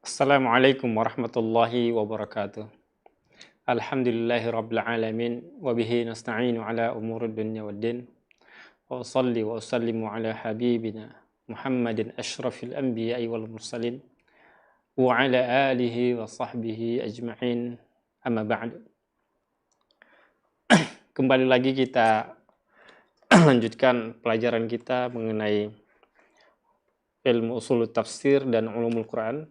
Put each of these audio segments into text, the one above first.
Assalamualaikum warahmatullahi wabarakatuh. Alhamdulillahi rabbil alamin wa bihi nasta'inu ala umuri dunya waddin. Wa usalli wa usallimu ala habibina Muhammadin asyrafil anbiya'i wal mursalin wa ala alihi wa sahbihi ajma'in. Amma ba'du. Kembali lagi kita lanjutkan pelajaran kita mengenai ilmu usul tafsir dan ulumul Quran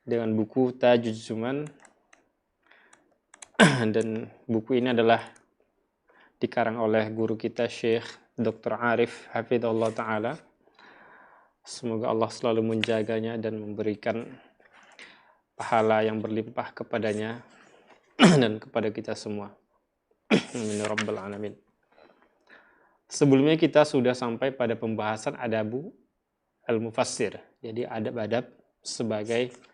dengan buku Tajuz Zuman. Dan buku ini adalah dikarang oleh guru kita Syekh Dr. Arif Hafidhullah Ta'ala. Semoga Allah selalu menjaganya dan memberikan pahala yang berlimpah kepadanya dan kepada kita semua. Amin ya rabbal alamin. Sebelumnya kita sudah sampai pada pembahasan adabu al-mufassir. Jadi adab-adab sebagai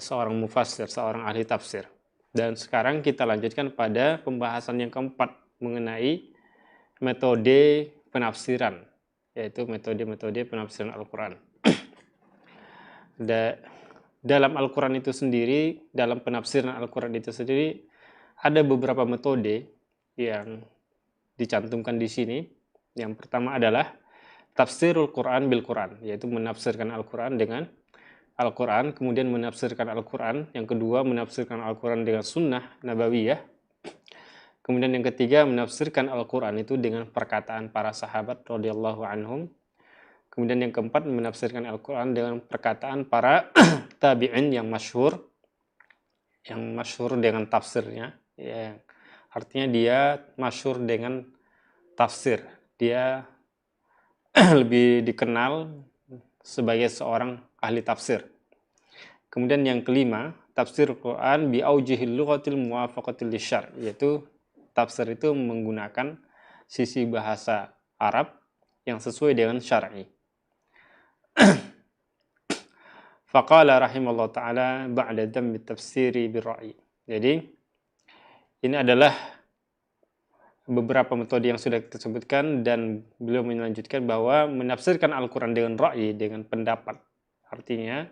seorang mufassir, seorang ahli tafsir. Dan sekarang kita lanjutkan pada pembahasan yang keempat mengenai metode penafsiran, yaitu metode-metode penafsiran Al-Quran. Dalam Al-Quran itu sendiri, dalam penafsiran Al-Quran itu sendiri, ada beberapa metode yang dicantumkan di sini. Yang pertama adalah tafsirul Quran bil Quran, yaitu menafsirkan Al-Quran dengan Al-Quran, kemudian menafsirkan Al-Quran. Yang kedua, menafsirkan Al-Quran dengan sunnah nabawiyah. Kemudian yang ketiga, menafsirkan Al-Quran itu dengan perkataan para sahabat radhiyallahu anhum. Kemudian yang keempat, menafsirkan Al-Quran dengan perkataan para tabi'in yang masyhur dengan tafsirnya. Ya, artinya dia masyhur dengan tafsir. Dia lebih dikenal sebagai seorang ahli tafsir. Kemudian yang kelima, tafsir Quran bi aujihil lughatil muwafaqatil lisyar', yaitu tafsir itu menggunakan sisi bahasa Arab yang sesuai dengan syar'i. Faqala rahimallahu ta'ala ba'da dhammi tafsiri birra'i. Jadi ini adalah beberapa metode yang sudah kita sebutkan, dan beliau melanjutkan bahwa menafsirkan Al-Quran dengan ra'yi, dengan pendapat. Artinya,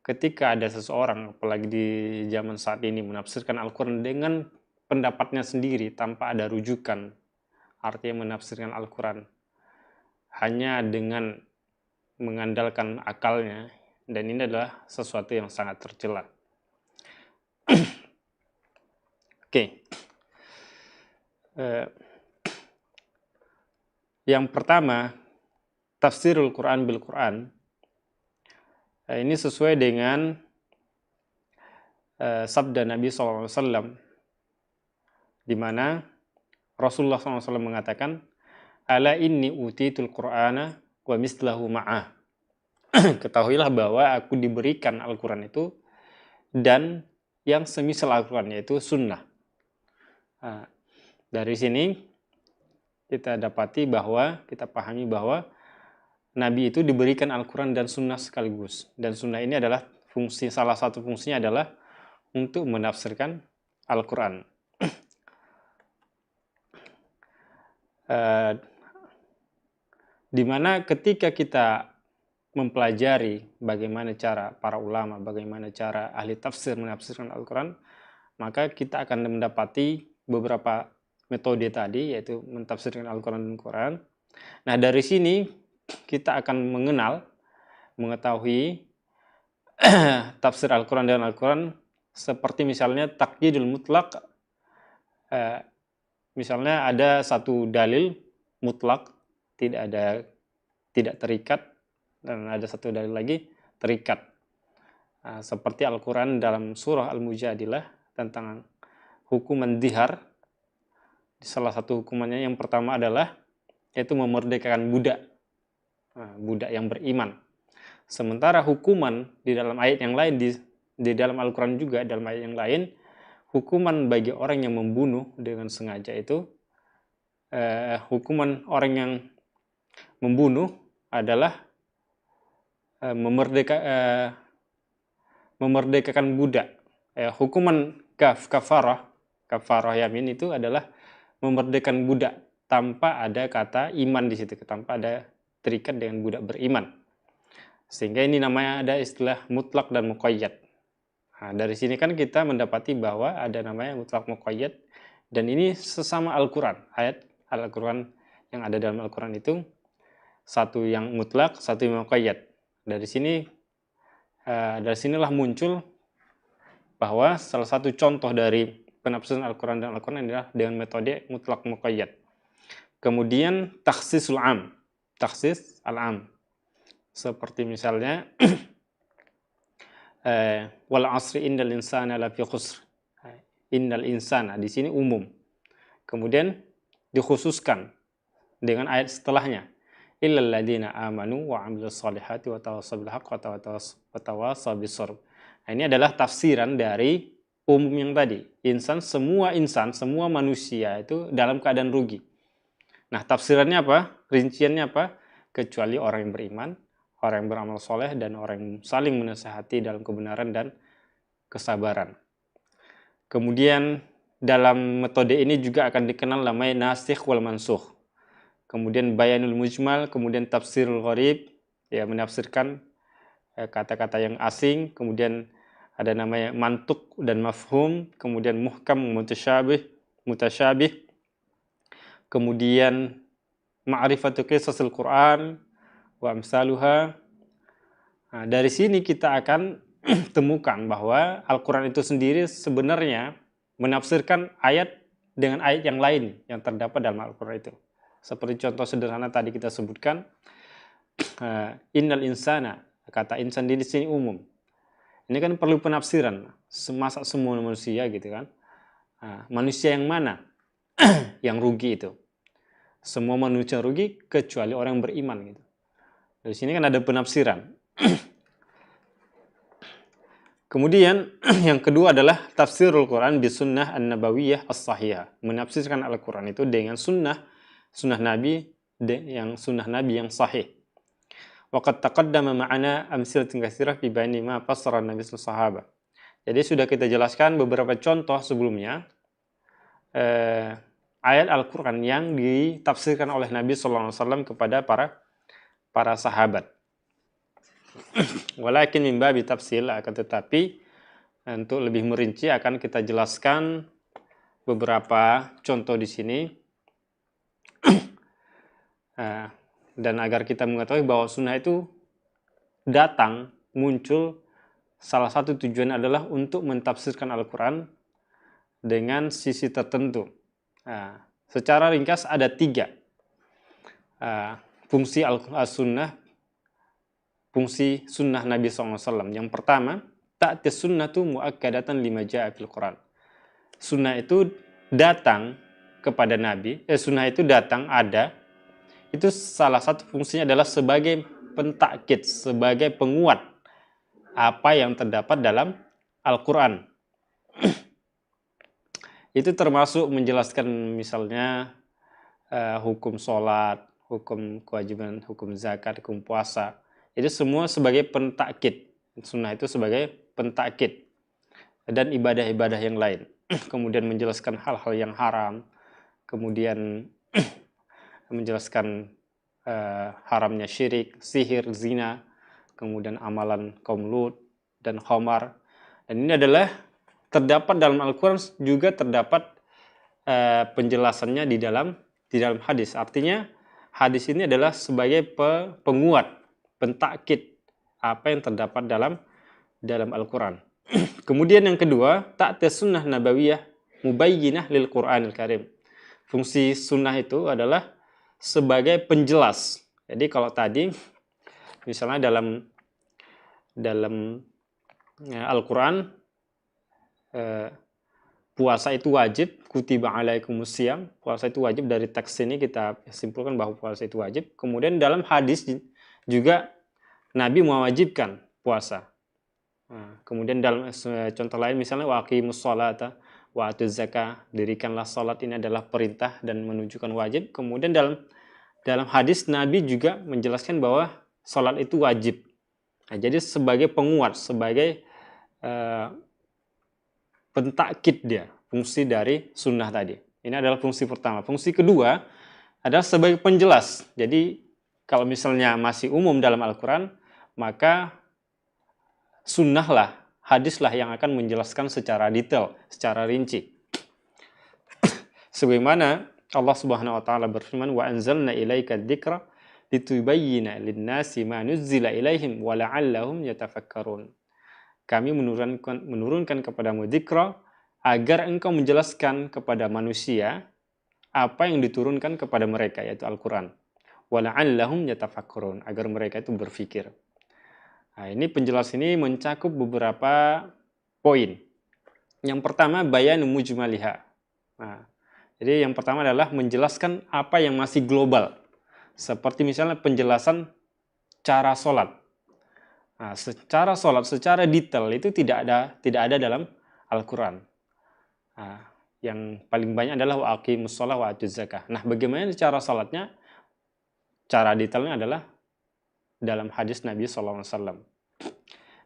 ketika ada seseorang, apalagi di zaman saat ini, menafsirkan Al-Quran dengan pendapatnya sendiri tanpa ada rujukan, artinya menafsirkan Al-Quran hanya dengan mengandalkan akalnya, dan ini adalah sesuatu yang sangat tercela. Oke. Yang pertama, tafsirul Quran bil Quran. Ini sesuai dengan sabda Nabi SAW, di mana Rasulullah SAW mengatakan, ala inni utitul Qur'ana wa mislahu ma'ah. Ketahuilah bahwa aku diberikan Al-Quran itu dan yang semisal Al-Quran, yaitu sunnah. Dari sini kita pahami bahwa Nabi itu diberikan Al-Quran dan sunnah sekaligus. Dan sunnah ini adalah salah satu fungsinya adalah untuk menafsirkan Al-Quran. Dimana ketika kita mempelajari bagaimana cara para ulama, bagaimana cara ahli tafsir menafsirkan Al-Quran, maka kita akan mendapati beberapa metode tadi, yaitu mentafsirkan Al-Quran dan Quran. Nah, dari sini kita akan mengetahui tafsir Al-Quran dan Al-Quran, seperti misalnya taqyidul mutlak. Misalnya ada satu dalil mutlak, tidak terikat, dan ada satu dalil lagi terikat. Seperti Al-Quran dalam surah Al-Mujadilah tentang hukuman dihar. Salah satu hukumannya yang pertama adalah yaitu memerdekakan budak yang beriman. Sementara hukuman di dalam ayat yang lain, di dalam Al-Quran juga, dalam ayat yang lain, hukuman bagi orang yang membunuh dengan sengaja itu, hukuman orang yang membunuh adalah memerdekakan budak. Hukuman kafarah yamin itu adalah memerdekakan budak tanpa ada kata iman di situ, tanpa ada terikat dengan budak beriman. Sehingga ini namanya ada istilah mutlak dan muqayyad. Nah, dari sini kan kita mendapati bahwa ada namanya mutlak muqayyad, dan ini sesama Al-Quran. Ayat Al-Quran yang ada dalam Al-Quran itu satu yang mutlak, satu yang muqayyad. Dari sinilah muncul bahwa salah satu contoh dari penafsiran Al-Quran dan Al-Quran adalah dengan metode mutlak muqayyad. Kemudian takhsisul am, takhsis al-am. Seperti misalnya wal asri innal insana lafi khusr. Innal insana di sini umum. Kemudian dikhususkan dengan ayat setelahnya. Illal ladzina amanu wa 'amilus solihati wa tawassaw bil haqqi wa tawassaw bis sabr. Nah, ini adalah tafsiran dari umum yang tadi. Semua manusia itu dalam keadaan rugi. Nah, tafsirannya apa? Rinciannya apa? Kecuali orang yang beriman, orang yang beramal soleh, dan orang yang saling menasihati dalam kebenaran dan kesabaran. Kemudian dalam metode ini juga akan dikenal namanya nasikh wal mansukh. Kemudian bayanul mujmal, kemudian tafsirul gharib, ya menafsirkan kata-kata yang asing. Kemudian ada namanya mantuk dan mafhum, kemudian muhkam, mutasyabih. Kemudian ma'rifatu qisasil Quran wa amsaluha. Nah, dari sini kita akan temukan bahwa Al-Quran itu sendiri sebenarnya menafsirkan ayat dengan ayat yang lain yang terdapat dalam Al-Quran itu. Seperti contoh sederhana tadi kita sebutkan, innal insana, kata insan di sini umum. Ini kan perlu penafsiran, masa semua manusia gitu kan. Manusia yang mana yang rugi itu? Semua manusia rugi kecuali orang yang beriman gitu. Dari sini kan ada penafsiran. Kemudian yang kedua adalah tafsirul Quran bi sunnah an-nabawiyah as-sahihah. Menafsirkan Al-Quran itu dengan sunnah Nabi yang sahih. Waqad taqaddama ma'ana amsilatun katsirah fi bayani ma fassara Nabi sallallahu. Jadi sudah kita jelaskan beberapa contoh sebelumnya ayat Al-Quran yang ditafsirkan oleh Nabi sallallahu alaihi wasallam kepada para sahabat. Walakin min babi tafsil, akan tetapi untuk lebih merinci akan kita jelaskan beberapa contoh di sini. Dan agar kita mengetahui bahwa sunnah itu muncul, salah satu tujuan adalah untuk mentafsirkan Al-Quran dengan sisi tertentu. Secara ringkas ada 3 fungsi fungsi sunnah Nabi SAW. Yang pertama, ta'tis sunnatu mu'akkadatan lima ja'a fil Quran. Sunnah itu datang kepada Nabi, sunnah itu datang ada. Itu salah satu fungsinya adalah sebagai pentakkid, sebagai penguat apa yang terdapat dalam Al-Quran. Itu termasuk menjelaskan misalnya hukum sholat, hukum kewajiban, hukum zakat, hukum puasa. Itu semua sebagai pentakkid. Sunnah itu sebagai pentakkid. Dan ibadah-ibadah yang lain. Kemudian menjelaskan hal-hal yang haram. Kemudian menjelaskan haramnya syirik, sihir, zina, kemudian amalan kaum Lut dan khamar. Dan ini adalah terdapat dalam Al-Quran, juga terdapat penjelasannya di dalam hadis. Artinya hadis ini adalah sebagai penguat, pentakkid apa yang terdapat dalam Al-Quran. Kemudian yang kedua, ta'tis sunnah nabawiyah mubayyinah lil Qur'anil Karim. Fungsi sunnah itu adalah sebagai penjelas. Jadi kalau tadi misalnya dalam Al-Quran puasa itu wajib, kutiba alaikumusiyam, puasa itu wajib. Dari teks ini kita simpulkan bahwa puasa itu wajib. Kemudian dalam hadis juga Nabi mewajibkan puasa. Kemudian dalam contoh lain misalnya waqimus sholata wa atuz zakah, dirikanlah salat, ini adalah perintah dan menunjukkan wajib. Kemudian dalam hadis Nabi juga menjelaskan bahwa salat itu wajib. Jadi sebagai penguat, sebagai pentakkid dia, fungsi dari sunnah tadi. Ini adalah fungsi pertama. Fungsi kedua adalah sebagai penjelas. Jadi kalau misalnya masih umum dalam Al-Quran, maka sunnahlah, hadislah yang akan menjelaskan secara detail, secara rinci. Sebagaimana Allah Subhanahu wa taala berfirman, "Wa anzalna ilaika dzikra litubayyana lin-nasi ma nuzzila ilaihim wa la'allahum yatafakkarun." Kami menurunkan kepadamu dzikra agar engkau menjelaskan kepada manusia apa yang diturunkan kepada mereka, yaitu Al-Quran. Wa la'allahum yatafakkarun, agar mereka itu berpikir. Nah, ini penjelasan ini mencakup beberapa poin. Yang pertama, bayanu mujmaliha. Nah, jadi yang pertama adalah menjelaskan apa yang masih global. Seperti misalnya penjelasan cara sholat. Nah, secara sholat, secara detail itu tidak ada dalam Al-Quran. Nah, yang paling banyak adalah wa aqimus shalah wa atuz zakah. Nah, bagaimana cara sholatnya? Cara detailnya adalah dalam hadis Nabi SAW.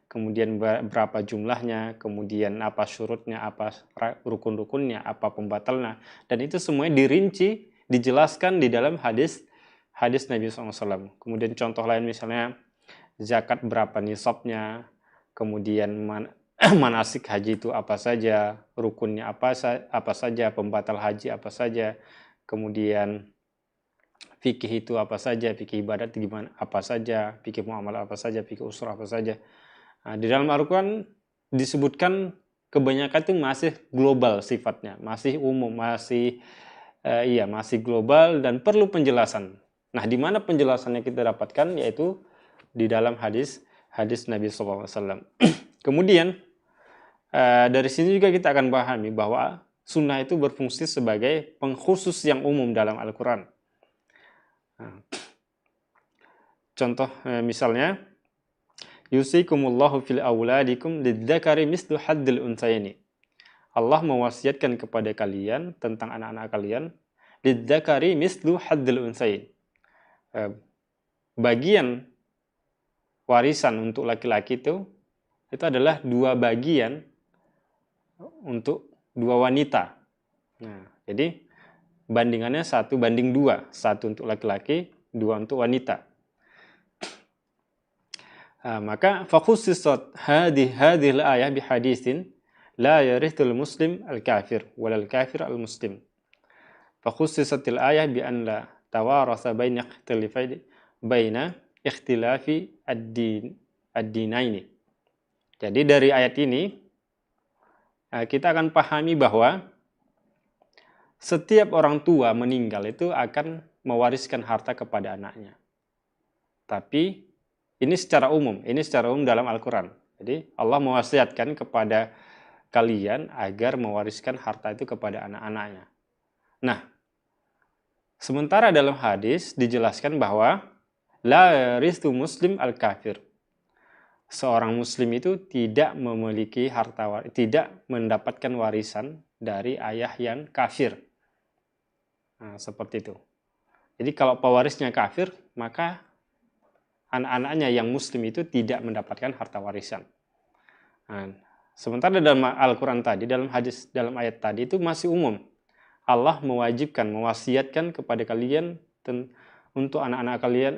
Kemudian berapa jumlahnya, kemudian apa syurutnya, apa rukun-rukunnya, apa pembatalnya. Dan itu semuanya dirinci, dijelaskan di dalam hadis Nabi SAW. Kemudian contoh lain misalnya zakat berapa nisabnya, kemudian manasik haji itu apa saja, rukunnya apa saja, pembatal haji apa saja, kemudian fikih itu apa saja, fikih ibadat gimana apa saja, fikih muamalah apa saja, fikih usul apa saja. Nah, di dalam Al-Quran disebutkan kebanyakan itu masih global sifatnya, masih umum, masih global dan perlu penjelasan. Nah, di mana penjelasannya kita dapatkan, yaitu di dalam hadis Nabi SAW. Kemudian dari sini juga kita akan pahami bahwa sunnah itu berfungsi sebagai pengkhusus yang umum dalam Al-Quran. Nah, contoh misalnya, yusikumullahu fil auladikum lidzakari mislu haddil unsayni. Allah mewasiatkan kepada kalian tentang anak-anak kalian, lidzakari mislu haddil unsayin. Bagian warisan untuk laki-laki itu adalah 2 bagian untuk 2 wanita. Nah, jadi bandingannya 1:2, 1 untuk laki-laki, 2 untuk wanita. Maka fakhussisat hadhil ayah bihaditsin la yarithul muslim al-kafir walal kafir al-muslim. Fakhussisatil ayah bi an la tawarasa baina ikhtilafi ad-dinaini. Jadi dari ayat ini kita akan pahami bahwa setiap orang tua meninggal itu akan mewariskan harta kepada anaknya. Tapi ini secara umum dalam Al-Quran. Jadi Allah mewasiatkan kepada kalian agar mewariskan harta itu kepada anak-anaknya. Nah, sementara dalam hadis dijelaskan bahwa la yarithu muslim al-kafir. Seorang muslim itu tidak memiliki harta, tidak mendapatkan warisan dari ayah yang kafir. Nah, seperti itu. Jadi kalau pewarisnya kafir, maka anak-anaknya yang muslim itu tidak mendapatkan harta warisan. Nah, sementara dalam Al-Quran tadi, dalam hadis, dalam ayat tadi itu masih umum. Allah mewajibkan, mewasiatkan kepada kalian untuk anak-anak kalian,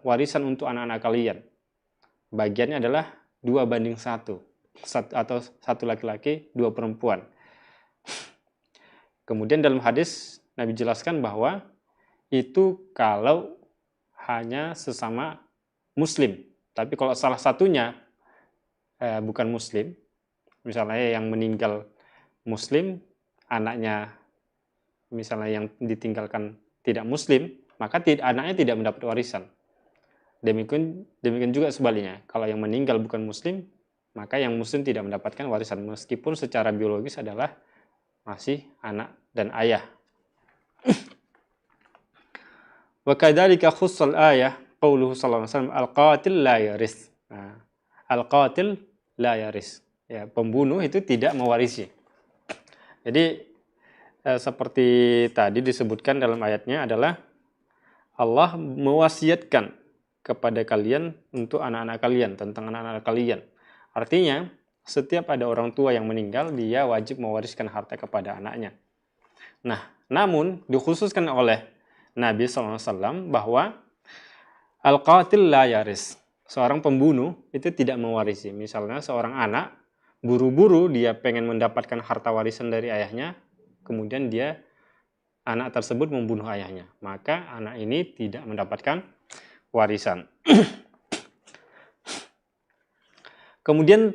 warisan untuk anak-anak kalian. Bagiannya adalah 2:1, atau 1 laki-laki, 2 perempuan. Kemudian dalam hadis Nabi jelaskan bahwa itu kalau hanya sesama muslim. Tapi kalau salah satunya bukan muslim, misalnya yang meninggal muslim, anaknya misalnya yang ditinggalkan tidak muslim, maka anaknya tidak mendapat warisan. Demikian juga sebaliknya, kalau yang meninggal bukan muslim, maka yang muslim tidak mendapatkan warisan, meskipun secara biologis adalah masih anak dan ayah. Wa kadzalika khussal ayah qauluhu sallallahu alaihi wasallam al-qatil la yaris. Nah, al-qatil la yaris. Ya, pembunuh itu tidak mewarisi. Jadi seperti tadi disebutkan dalam ayatnya adalah Allah mewasiatkan kepada kalian untuk anak-anak kalian, tentang anak-anak kalian. Artinya, setiap ada orang tua yang meninggal, dia wajib mewariskan harta kepada anaknya. Nah, namun dikhususkan oleh Nabi SAW bahwa al-qatil la yaris. seorang pembunuh itu tidak mewarisi. Misalnya seorang anak buru-buru dia pengen mendapatkan harta warisan dari ayahnya, kemudian anak tersebut membunuh ayahnya, maka anak ini tidak mendapatkan warisan. Kemudian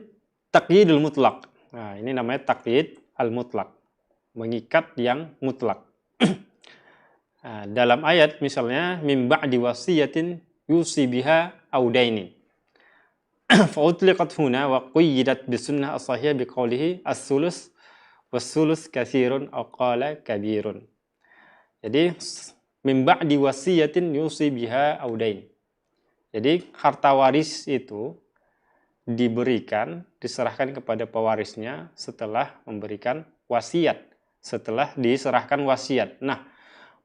taqyidul mutlak. Nah, ini namanya taqyid al-mutlak, mengikat yang mutlak. Nah, dalam ayat misalnya mim ba'di wasiyatin yusi biha audaini. Fa utliqat huna wa quyyidat bisunnah as-sahihah biqaulihi as-sulus was-sulus katsirun aw qala kabirun. Jadi mim ba'di wasiyatin yusi biha audain. Jadi harta waris itu diberikan, diserahkan kepada pewarisnya setelah memberikan wasiat, setelah diserahkan wasiat. Nah,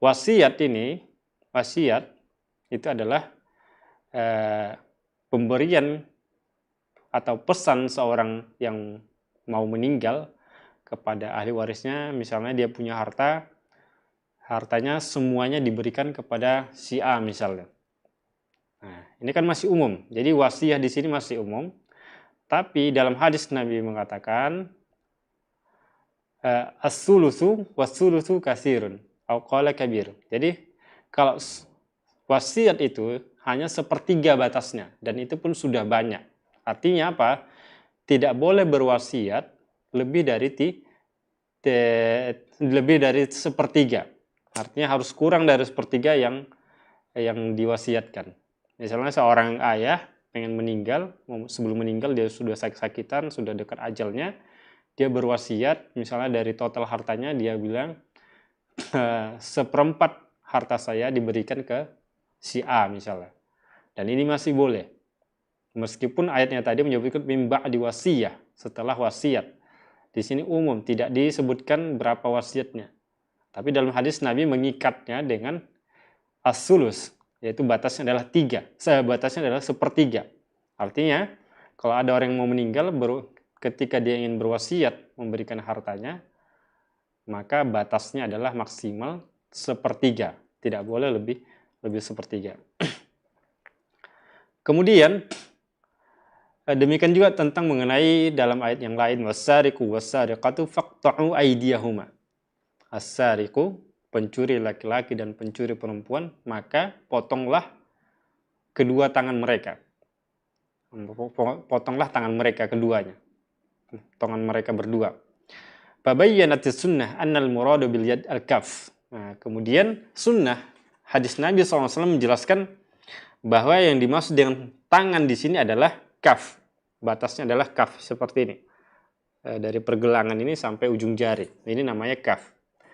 wasiat itu adalah pemberian atau pesan seorang yang mau meninggal kepada ahli warisnya. Misalnya dia punya hartanya semuanya diberikan kepada si A misalnya. Nah, ini kan masih umum. Jadi wasiat di sini masih umum. Tapi dalam hadis Nabi mengatakan as-sulusu was-sulusu katsirun au qala kabir. Jadi kalau wasiat itu hanya sepertiga batasnya dan itu pun sudah banyak. Artinya apa? Tidak boleh berwasiat lebih dari sepertiga. Artinya harus kurang dari sepertiga yang diwasiatkan. Misalnya seorang ayah pengen meninggal, sebelum meninggal dia sudah sakit-sakitan, sudah dekat ajalnya, dia berwasiat, misalnya dari total hartanya dia bilang, 1/4 harta saya diberikan ke si A misalnya. Dan ini masih boleh. Meskipun ayatnya tadi menyebutkan mim ba'di wasiyah, setelah wasiat. Di sini umum, tidak disebutkan berapa wasiatnya. Tapi dalam hadis Nabi mengikatnya dengan as-sulus, yaitu batasnya adalah 3, batasnya adalah 1/3. Artinya, kalau ada orang yang mau meninggal, ketika dia ingin berwasiat memberikan hartanya, maka batasnya adalah maksimal 1/3, tidak boleh lebih 1/3. Kemudian, demikian juga tentang mengenai dalam ayat yang lain, wasariqu wasariqatu faqta'u aydiyahuma. As-sariqu, pencuri laki-laki dan pencuri perempuan, maka potonglah kedua tangan mereka. Potonglah tangan mereka keduanya. Tangan mereka berdua. Fabayyanatis sunnah annal muradu bil yad al-kaf. Nah, kemudian sunnah hadis Nabi SAW menjelaskan bahwa yang dimaksud dengan tangan di sini adalah kaf. Batasnya adalah kaf seperti ini. Dari pergelangan ini sampai ujung jari. Ini namanya kaf.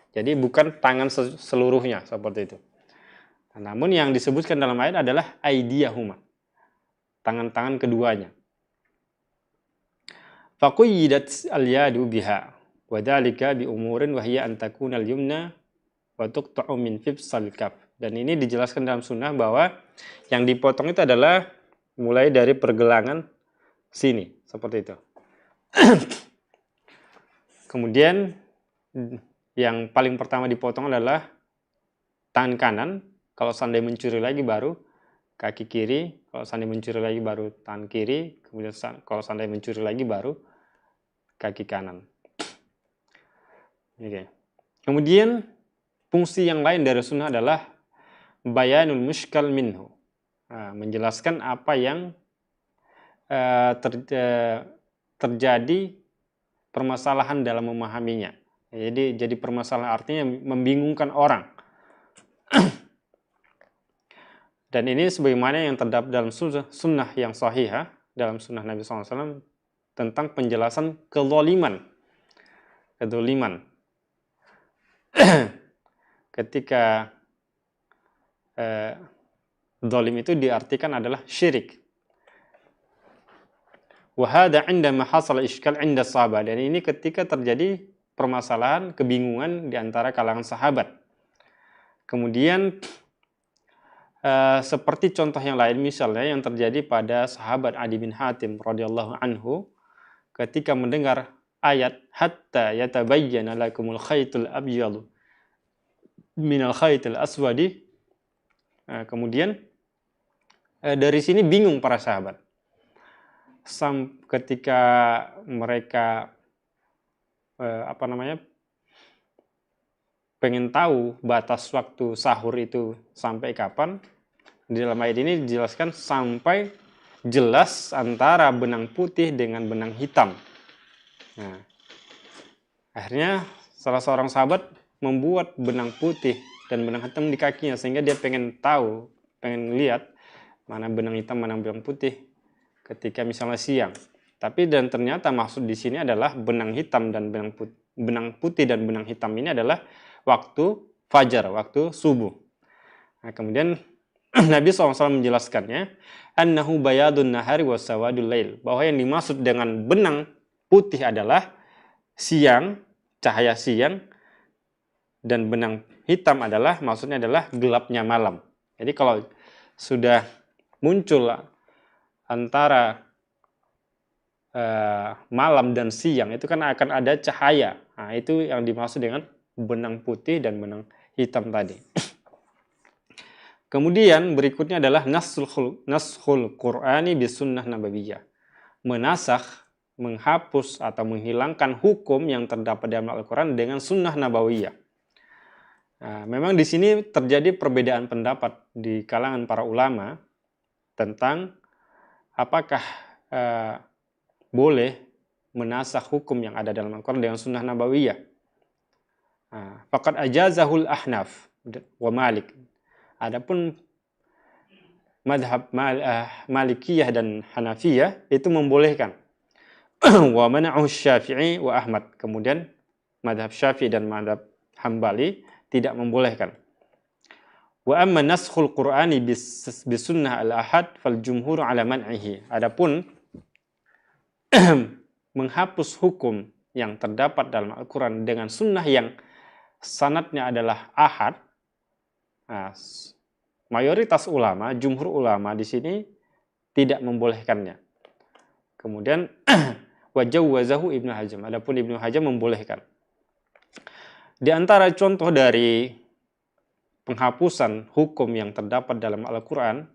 Jadi bukan tangan seluruhnya seperti itu. Nah, namun yang disebutkan dalam ayat adalah aydiyahuma. Tangan-tangan keduanya. Faquyyidat al-yadu biha wa dzalika bi umurin wa hiya an takuna al-yumna wa tuqta'u min fibsal kaf. Dan ini dijelaskan dalam sunnah bahwa yang dipotong itu adalah mulai dari pergelangan sini, seperti itu. Kemudian yang paling pertama dipotong adalah tangan kanan, kalau seandainya mencuri lagi baru kaki kiri, kalau seandainya mencuri lagi baru tangan kiri, kemudian kalau seandainya mencuri lagi baru kaki kanan. Oke. Kemudian fungsi yang lain dari sunnah adalah bayanul mushkal minhu. Nah, menjelaskan apa yang terjadi permasalahan dalam memahaminya. Jadi permasalahan artinya membingungkan orang. Dan ini sebagaimana yang terdapat dalam sunnah yang sahihah, dalam sunnah Nabi SAW tentang penjelasan kezaliman. Ketika zalim itu diartikan adalah syirik. Wahada indama hasal iskal inda sahabat. Dan ini ketika terjadi permasalahan, kebingungan di antara kalangan sahabat. Kemudian seperti contoh yang lain misalnya yang terjadi pada sahabat Adi bin Hatim radhiyallahu anhu ketika mendengar ayat hatta yatabayyana lakumul khaytul abyadu minal khaytil aswadi. Kemudian Dari sini bingung para sahabat. Ketika mereka pengen tahu batas waktu sahur itu sampai kapan, di dalam ayat ini dijelaskan sampai jelas antara benang putih dengan benang hitam. Nah, akhirnya salah seorang sahabat membuat benang putih dan benang hitam di kakinya, sehingga dia pengen tahu, pengen lihat mana benang hitam, mana benang putih ketika misalnya siang. Tapi dan ternyata maksud di sini adalah benang hitam dan benang putih dan benang hitam ini adalah waktu fajar, waktu subuh. Nah, kemudian Nabi SAW menjelaskannya, annahu bayadun nahari wa sawadul lail, bahwa yang dimaksud dengan benang putih adalah siang, cahaya siang, dan benang hitam adalah maksudnya adalah gelapnya malam. Jadi kalau sudah muncul antara malam dan siang itu kan akan ada cahaya. Nah, itu yang dimaksud dengan benang putih dan benang hitam tadi. Kemudian berikutnya adalah naskhul Qur'ani bisunnah nabawiyah. Menasakh, menghapus atau menghilangkan hukum yang terdapat dalam Al-Quran dengan sunnah nabawiyah. Nah, memang di sini terjadi perbedaan pendapat di kalangan para ulama tentang apakah boleh menasakh hukum yang ada dalam Al-Quran dengan sunnah nabawiyah. Faqad ajazahul ahnaf wa malik. Adapun madhab Malikiyah dan Hanafiyah itu membolehkan. Wa mana'u Syafi'i wa Ahmad. Kemudian madhab Syafi'i dan madhab Hambali tidak membolehkan. Wa amma naskhul Qur'ani bisunnah al-ahad fal jumhur ala man'ihi. Adapun menghapus hukum yang terdapat dalam Al-Quran dengan sunnah yang sanadnya adalah ahad, nah, mayoritas ulama, jumhur ulama di sini tidak membolehkannya. Kemudian wajawwazahu Ibnu Hazm, adapun Ibnu Hazm membolehkan. Di antara contoh dari penghapusan hukum yang terdapat dalam Al-Quran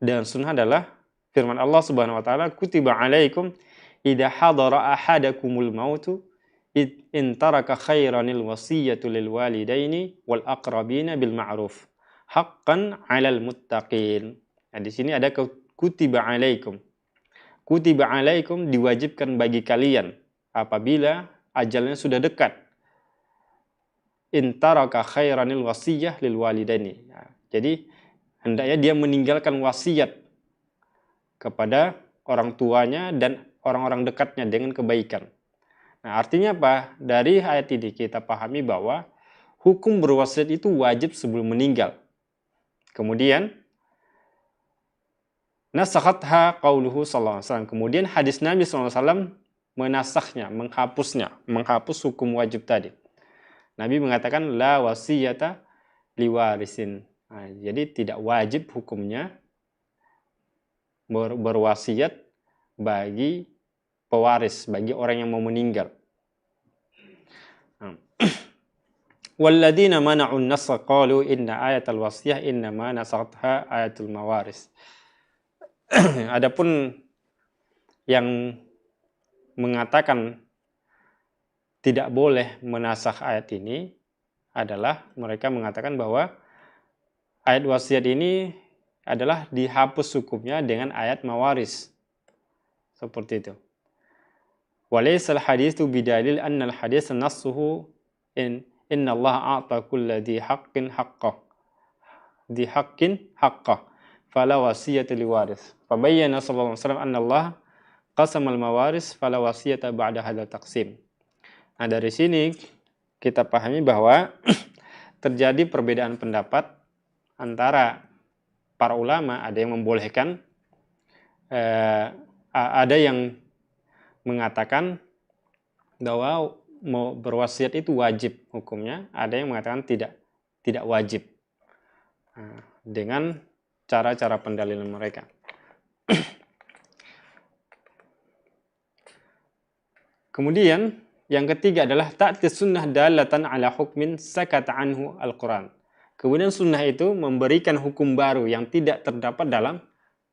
dan sunnah adalah firman Allah Subhanahu wa taala, kutiba alaikum idza hadara ahadakumul mautu in taraka khairanil wasiyatu lil walidaini wal aqrabina bil ma'ruf haqqan 'alal muttaqin. Nah, di sini ada kutiba alaikum. Kutiba alaikum diwajibkan bagi kalian apabila ajalnya sudah dekat. In taraka khairanil wasiyah lil walidaini. Nah, jadi hendaknya dia meninggalkan wasiat kepada orang tuanya dan orang-orang dekatnya dengan kebaikan. Nah, artinya apa? Dari ayat ini kita pahami bahwa hukum berwasiat itu wajib sebelum meninggal. Kemudian nasakhatha qauluhu sallallahu alaihi wasallam. Kemudian hadis Nabi sallallahu alaihi wasallam menasakhnya, menghapus hukum wajib tadi. Nabi mengatakan la wasiyata liwarisin. Nah, jadi tidak wajib hukumnya berwasiat bagi pewaris, bagi orang yang mau meninggal. Walladzina mana'un nasakh qalu inna ayatal wasiyah innama nasakhatha ayatul mawaris. Adapun yang mengatakan tidak boleh menasakh ayat ini adalah mereka mengatakan bahwa ayat wasiat ini adalah dihapus hukumnya dengan ayat mawaris. Seperti itu. Walaysal haditsu bidalil annal hadits nassuhu inna Allah a'ta kulla dhi haqqin haqqah. Dhi haqqin haqqah. Fala wasiyata liwaris. Fabayyana sallallahu alaihi wasallam anna Allah qasamal mawaris fala wasiyata ba'da hadzal taqsim. Nah, dari sini kita pahami bahwa terjadi perbedaan pendapat antara para ulama, ada yang membolehkan, ada yang mengatakan bahwa mau berwasiat itu wajib hukumnya, ada yang mengatakan tidak wajib, dengan cara-cara pendalilan mereka. Kemudian yang ketiga adalah ta'ti sunnah dalatan ala hukmin sakata anhu al-Quran. Kemudian sunnah itu memberikan hukum baru yang tidak terdapat dalam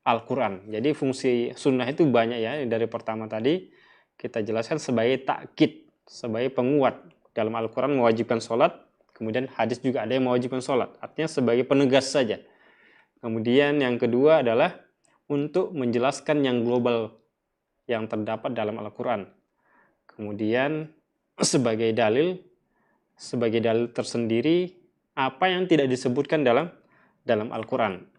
Al-Quran. Jadi fungsi sunnah itu banyak ya. Dari pertama tadi kita jelaskan sebagai takkid, sebagai penguat. Dalam Al-Quran mewajibkan sholat, kemudian hadis juga ada yang mewajibkan sholat. Artinya sebagai penegas saja. Kemudian yang kedua adalah untuk menjelaskan yang global yang terdapat dalam Al-Quran. Kemudian sebagai dalil tersendiri apa yang tidak disebutkan dalam Al-Quran.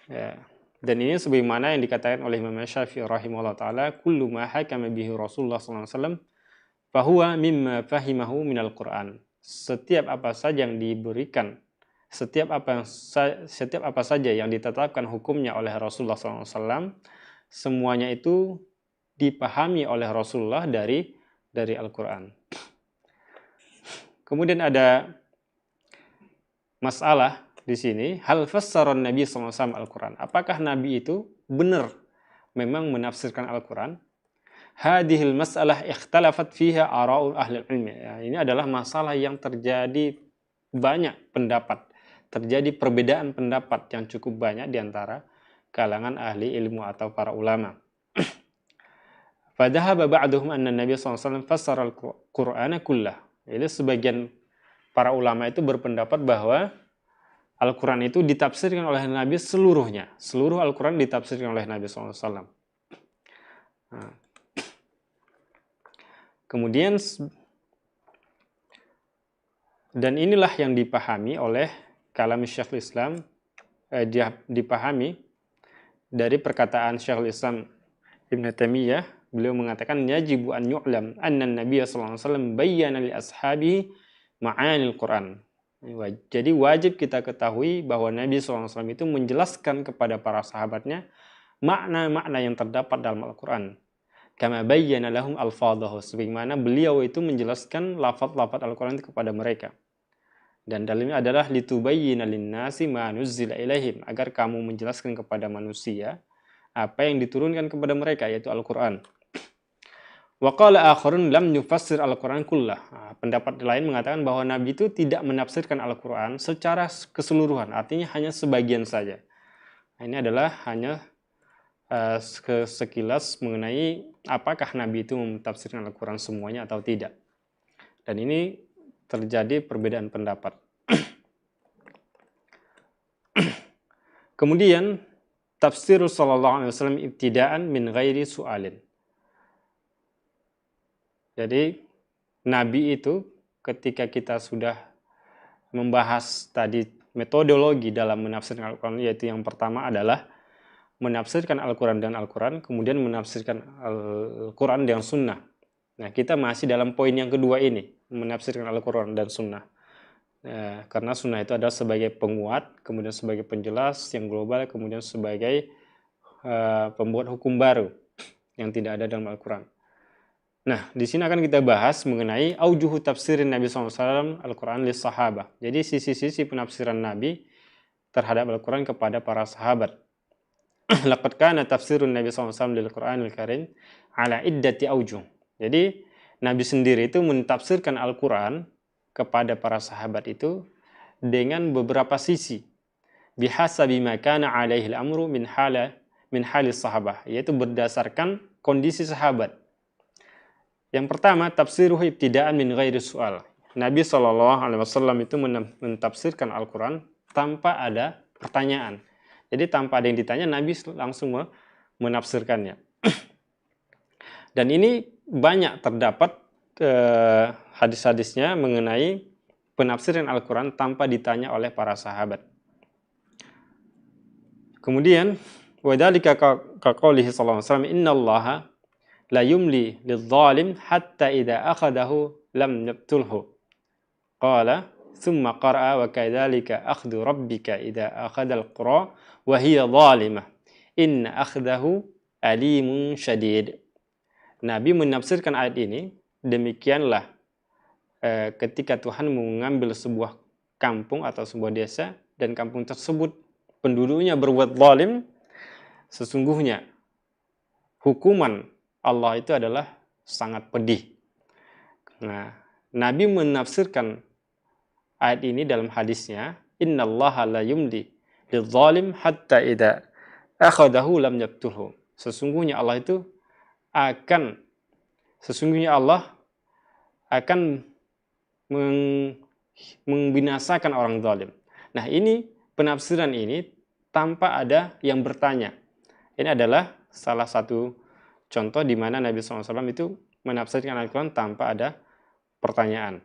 Ya. Dan ini sebagaimana yang dikatakan oleh Imam Syafi'i rahimahullah ta'ala, kullu ma hakama bihi Rasulullah SAW fahuwa mimma fahimahu minal Qur'an. Setiap apa saja yang diberikan, setiap apa saja yang ditetapkan hukumnya oleh Rasulullah SAW, semuanya itu dipahami oleh Rasulullah dari Al-Quran. Kemudian ada masalah di sini, hal fassaran Nabi SAW Al-Quran. Apakah Nabi itu benar memang menafsirkan Al-Quran? Hadihil masalah ikhtalafat fiha ara'u ahli ilmi. Ya, ini adalah masalah yang terjadi banyak pendapat. Terjadi perbedaan pendapat yang cukup banyak di antara kalangan ahli ilmu atau para ulama. Fadhahaba ba'duhum anna Nabi SAW fassara al-Qur'ana kullah. Jadi sebagian para ulama itu berpendapat bahwa Al-Quran itu ditafsirkan oleh Nabi seluruhnya. Seluruh Al-Quran ditafsirkan oleh Nabi SAW. Nah. Kemudian, dan inilah yang dipahami oleh kalam Syekhul Islam, dipahami dari perkataan Syekhul Islam Ibn Taimiyah. Beliau mengatakan, yajibu an yu'lam anna Nabi SAW bayyana li ashabihi ma'anil Quran. Jadi wajib kita ketahui bahwa Nabi SAW itu menjelaskan kepada para sahabatnya makna-makna yang terdapat dalam Al-Quran. Kama bayyana lahum alfadhahu, sebagaimana beliau itu menjelaskan lafaz-lafaz Al-Quran kepada mereka. Dan dalilnya adalah litubayyina linnasi ma nuzzila ilaihim, agar kamu menjelaskan kepada manusia apa yang diturunkan kepada mereka, yaitu Al-Quran. Wa qala akharun lam yufassir Al-Quran kullah. Pendapat lain mengatakan bahwa Nabi itu tidak menafsirkan Al-Quran secara keseluruhan, artinya hanya sebagian saja. Ini adalah hanya sekilas mengenai apakah Nabi itu mentafsirkan Al-Quran semuanya atau tidak. Dan ini terjadi perbedaan pendapat. Kemudian tafsir sallallahu alaihi wasallam ibtidaan min ghairi su'alin. Jadi Nabi itu ketika kita sudah membahas tadi metodologi dalam menafsirkan Al-Quran, yaitu yang pertama adalah menafsirkan Al-Quran dan Al-Quran, kemudian menafsirkan Al-Quran dengan Sunnah. Nah, kita masih dalam poin yang kedua ini, menafsirkan Al-Quran dan Sunnah. Karena Sunnah itu adalah sebagai penguat, kemudian sebagai penjelas yang global, kemudian sebagai pembuat hukum baru yang tidak ada dalam Al-Quran. Nah, di sini akan kita bahas mengenai aujuhu tafsirin Nabi SAW Al-Quran lis sahabah. Jadi sisi-sisi penafsiran Nabi terhadap Al-Quran kepada para sahabat. Laqad kana tafsirun Nabi SAW lil Qur'anil Karim ala iddati aujuh. Jadi Nabi sendiri itu mentafsirkan Al-Quran kepada para sahabat itu dengan beberapa sisi. Bihasabi ma kana alaihi al-amru min halis sahabah, yaitu berdasarkan kondisi sahabat. Yang pertama, tafsiruhu ibtidaan min ghairi su'al. Nabi SAW itu mentafsirkan Al-Quran tanpa ada pertanyaan. Jadi tanpa ada yang ditanya, Nabi langsung menafsirkannya. Dan ini banyak terdapat hadis-hadisnya mengenai penafsiran Al-Quran tanpa ditanya oleh para sahabat. Kemudian, wadhalika kaqaulihi sallallahu alaihi wasallam, innallaha la yumli lidh-dhalim hatta idza akhadahu lam yaqtulhu. Qala thumma qara'a wa kadzalika akhdhu rabbika idza akhadhal qura wa hiya zalimah inna akhdahu alimun syadid. Nabi menafsirkan ayat ini, demikianlah ketika Tuhan mengambil sebuah kampung atau sebuah desa dan kampung tersebut penduduknya berbuat zalim, sesungguhnya hukuman Allah itu adalah sangat pedih. Nah, Nabi menafsirkan ayat ini dalam hadisnya, innallaha la yumli lidzalim hatta idza akhadahu lam yaqtulhu. Sesungguhnya Allah akan membinasakan orang zalim. Nah, ini penafsiran ini tanpa ada yang bertanya. Ini adalah salah satu contoh di mana Nabi SAW itu menafsirkan Al-Quran tanpa ada pertanyaan.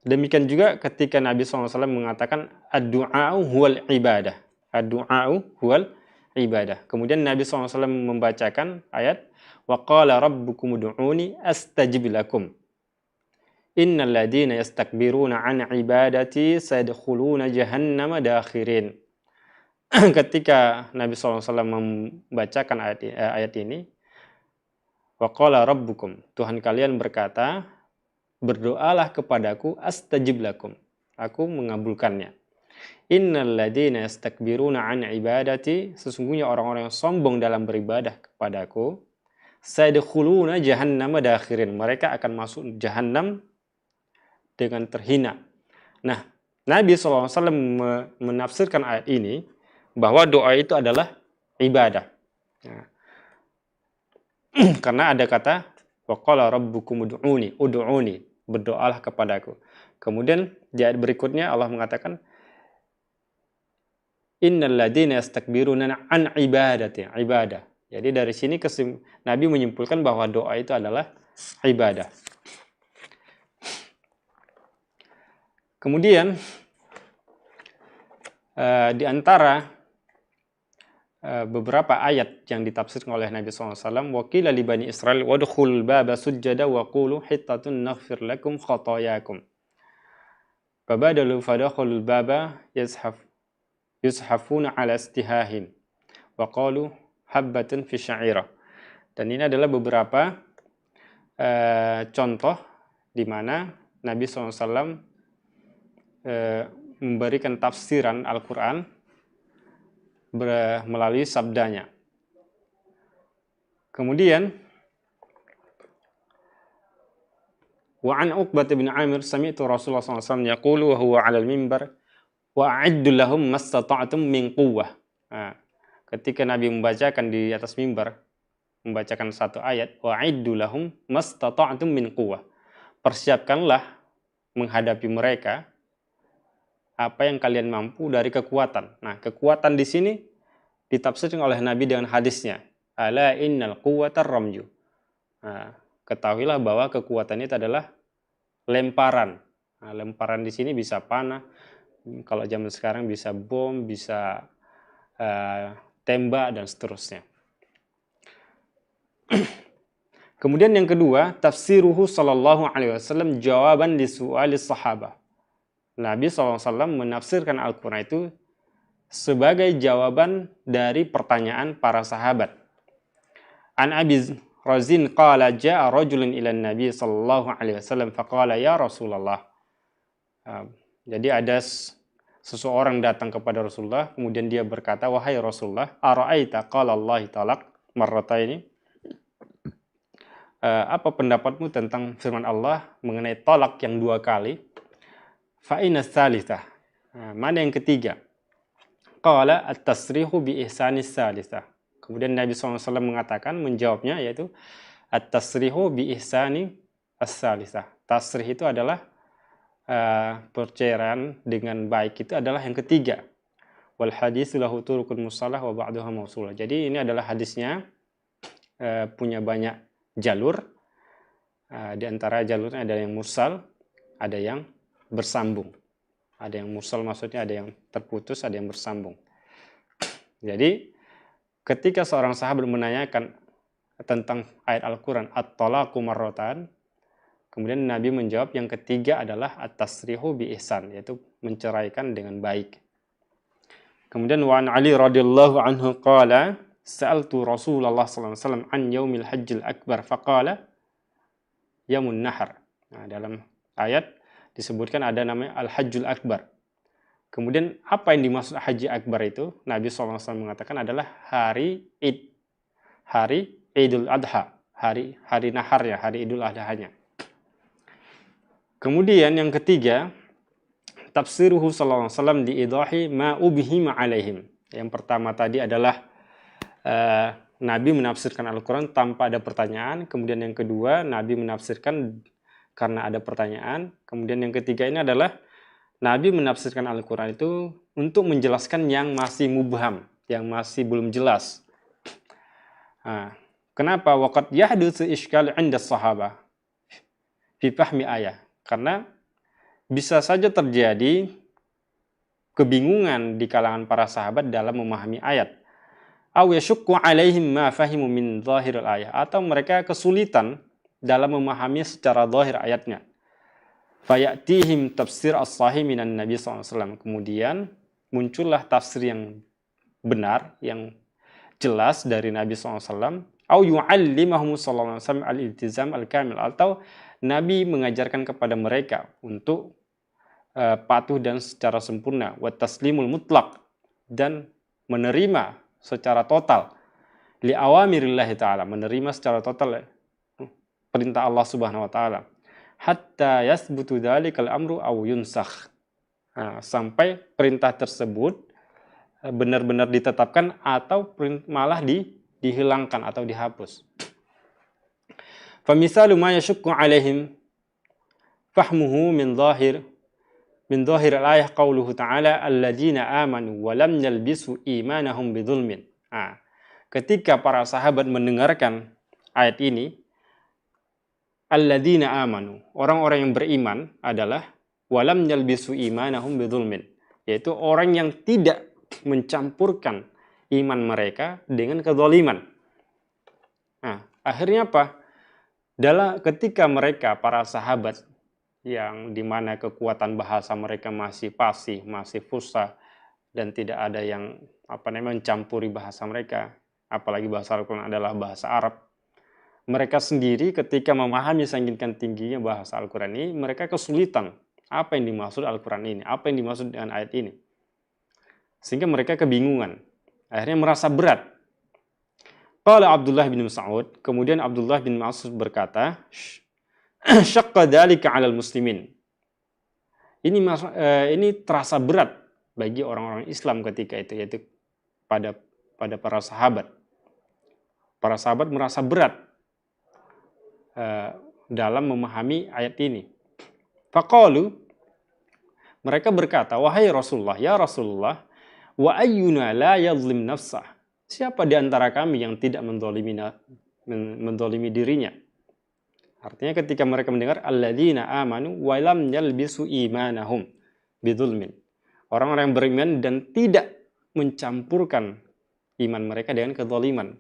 Demikian juga ketika Nabi SAW mengatakan ad-du'a'u huwal ibadah. Ad-du'a'u huwal ibadah. Kemudian Nabi SAW membacakan ayat wa qala rabbukum ud'uni astajib lakum. Innal ladzina yastakbiruna an ibadati sayadkhuluna jahannama dakhirin. Ketika Nabi SAW membacakan ayat ini, wa qala rabbukum, Tuhan kalian berkata, berdoalah kepadaku astajib lakum, aku mengabulkannya. Innal ladzina yastakbiruna an ibadati, sesungguhnya orang-orang yang sombong dalam beribadah kepadaku, sayadkhuluna jahannama dakhirin, mereka akan masuk jahannam dengan terhina. Nah, Nabi SAW menafsirkan ayat ini bahwa doa itu adalah ibadah. Nah, karena ada kata wa qala rabbukum ud'uni, berdoalah kepadaku. Kemudian di ayat berikutnya Allah mengatakan innal ladzina yastakbiruna an ibadati, ibadah. Jadi dari sini Nabi menyimpulkan bahwa doa itu adalah ibadah. Kemudian di antara beberapa ayat yang ditafsirkan oleh Nabi SAW, wakila li bani Israel wadkhul baba sujjada wa qulu hittatun naghfir lakum khatayakum. Fabadalu fadakhulul baba yushafuna ala istihahin wa qalu habbatun fi sya'ira. Dan ini adalah beberapa contoh di mana Nabi SAW memberikan tafsiran Al-Quran melalui sabdanya. Kemudian wa an Uqbah bin Amir sami'tu Rasulullah SAW yaqulu wa huwa 'alal mimbar wa a'iddu lahum mastata'tum min quwwah. Ketika Nabi membacakan di atas mimbar, membacakan satu ayat, wa a'iddu lahum mastata'tum min quwwah. Persiapkanlah menghadapi mereka apa yang kalian mampu dari kekuatan. Nah, kekuatan di sini ditafsirkan oleh Nabi dengan hadisnya. Ala innal quwwatar ramyu. Nah, ketahuilah bahwa kekuatan itu adalah lemparan. Nah, lemparan di sini bisa panah. Kalau zaman sekarang bisa bom, bisa tembak dan seterusnya. Kemudian yang kedua, tafsiruhu sallallahu alaihi wasallam jawaban li su'alis sahabah. Nabi SAW menafsirkan Al-Quran itu sebagai jawaban dari pertanyaan para sahabat. An Abi Razin qala ja'a rajulun ila Nabi sallallahu alaihi wasallam faqala ya Rasulullah. Jadi ada seseorang datang kepada Rasulullah, kemudian dia berkata, wahai Rasulullah, ara'aita qala Allah talaq marrataini. Apa pendapatmu tentang firman Allah mengenai talak yang 2 kali? Fa'ina tsalitsah. Mana yang ketiga? Qala at-tasrihu bi ihsanis tsalitsah. Kemudian Nabi SAW mengatakan, menjawabnya, yaitu at-tasrihu bi ihsani as-tsalitsah. Tasrih itu adalah perceraian dengan baik, itu adalah yang ketiga. Wal haditsu lahu turukun musallah wa ba'daha mausulah. Jadi ini adalah hadisnya punya banyak jalur. Di antara jalurnya ada yang mursal, ada yang bersambung. Ada yang mursal maksudnya ada yang terputus, ada yang bersambung. Jadi ketika seorang sahabat menanyakan tentang ayat Al-Quran at-talaqu marratan, kemudian Nabi menjawab yang ketiga adalah at-tasrihu bi ihsan, yaitu menceraikan dengan baik. Kemudian wa an Ali radhiyallahu anhu qala sa'altu Rasulullah sallallahu alaihi wasallam an yaumil hajjil akbar faqala yamun nahar. Nah, dalam ayat disebutkan ada namanya Al-Hajjul Akbar. Kemudian apa yang dimaksud Haji Akbar itu? Nabi SAW mengatakan adalah hari Id. Hari Idul Adha. Hari naharnya, hari Idul Adhanya. Kemudian yang ketiga, tafsiruhu sallallahu alaihi wasallam diidahi ma ubhima alaihim. Yang pertama tadi adalah Nabi menafsirkan Al-Quran tanpa ada pertanyaan. Kemudian yang kedua, Nabi menafsirkan karena ada pertanyaan. Kemudian yang ketiga ini adalah Nabi menafsirkan Al-Quran itu untuk menjelaskan yang masih mubham, yang masih belum jelas. Nah, kenapa? Waqad yahdutsu iskal 'inda sahabah fi fahmi ayah. Karena bisa saja terjadi kebingungan di kalangan para sahabat dalam memahami ayat. Aw yashukku 'alaihim ma fahimu min zahiril ayah, atau mereka kesulitan dalam memahami secara zahir ayatnya. Fayatihim tafsir as-sahih minan Nabi SAW. Kemudian muncullah tafsir yang benar, yang jelas dari Nabi SAW. Au yu'allimahum sallallahu alaihi wasallam al-iltizam al-kamil, atau Nabi mengajarkan kepada mereka untuk patuh dan secara sempurna, wa taslimul mutlaq, dan menerima secara total li awamirillahi ta'ala, menerima secara total perintah Allah Subhanahu wa taala, hatta yasbutu dzalikal amru aw yunsakh. Sampai perintah tersebut benar-benar ditetapkan atau malah dihilangkan atau dihapus. Famisalu ma yashukku alaihim fahmuhu min zahir al-ayah qauluhu ta'ala alladzina amanu wa lam yalbisu imanahum bidzulmin. Ketika para sahabat mendengarkan ayat ini, alladzina amanu, orang-orang yang beriman adalah walam yalbisu imanahum bidzulmin, yaitu orang yang tidak mencampurkan iman mereka dengan kezaliman. Akhirnya apa? Ketika mereka, para sahabat, yang dimana kekuatan bahasa mereka masih fasih, masih fusha, dan tidak ada yang mencampuri bahasa mereka, apalagi bahasa Al-Quran adalah bahasa Arab. Mereka sendiri ketika memahami saking tingginya bahasa Al-Quran ini, mereka kesulitan apa yang dimaksud Al-Quran ini, apa yang dimaksud dengan ayat ini. Sehingga mereka kebingungan, akhirnya merasa berat. Qala Abdullah bin Mas'ud, kemudian Abdullah bin Mas'ud berkata, syaqqa dzalika 'alal muslimin. Ini terasa berat bagi orang-orang Islam ketika itu, yaitu pada para sahabat. Para sahabat merasa berat dalam memahami ayat ini. Faqalu, mereka berkata, wahai Rasulullah, ya Rasulullah, wa ayyuna la yadhlim nafsah. Siapa di antara kami yang tidak mendolimi dirinya? Artinya ketika mereka mendengar alladzina amanu wa lam yalbisu imanahum bidzulmin. Orang-orang yang beriman dan tidak mencampurkan iman mereka dengan kezaliman.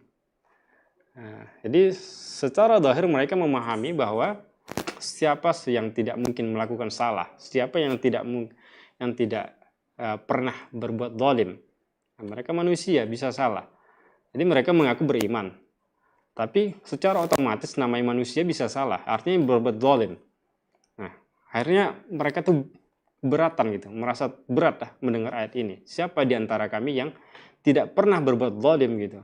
Jadi secara zahir mereka memahami bahwa siapa yang tidak mungkin melakukan salah, siapa yang tidak pernah berbuat zalim. Mereka manusia, bisa salah. Jadi mereka mengaku beriman. Tapi secara otomatis namanya manusia bisa salah, artinya berbuat zalim. Akhirnya mereka tuh beratan gitu, merasa berat mendengar ayat ini. Siapa di antara kami yang tidak pernah berbuat zalim gitu.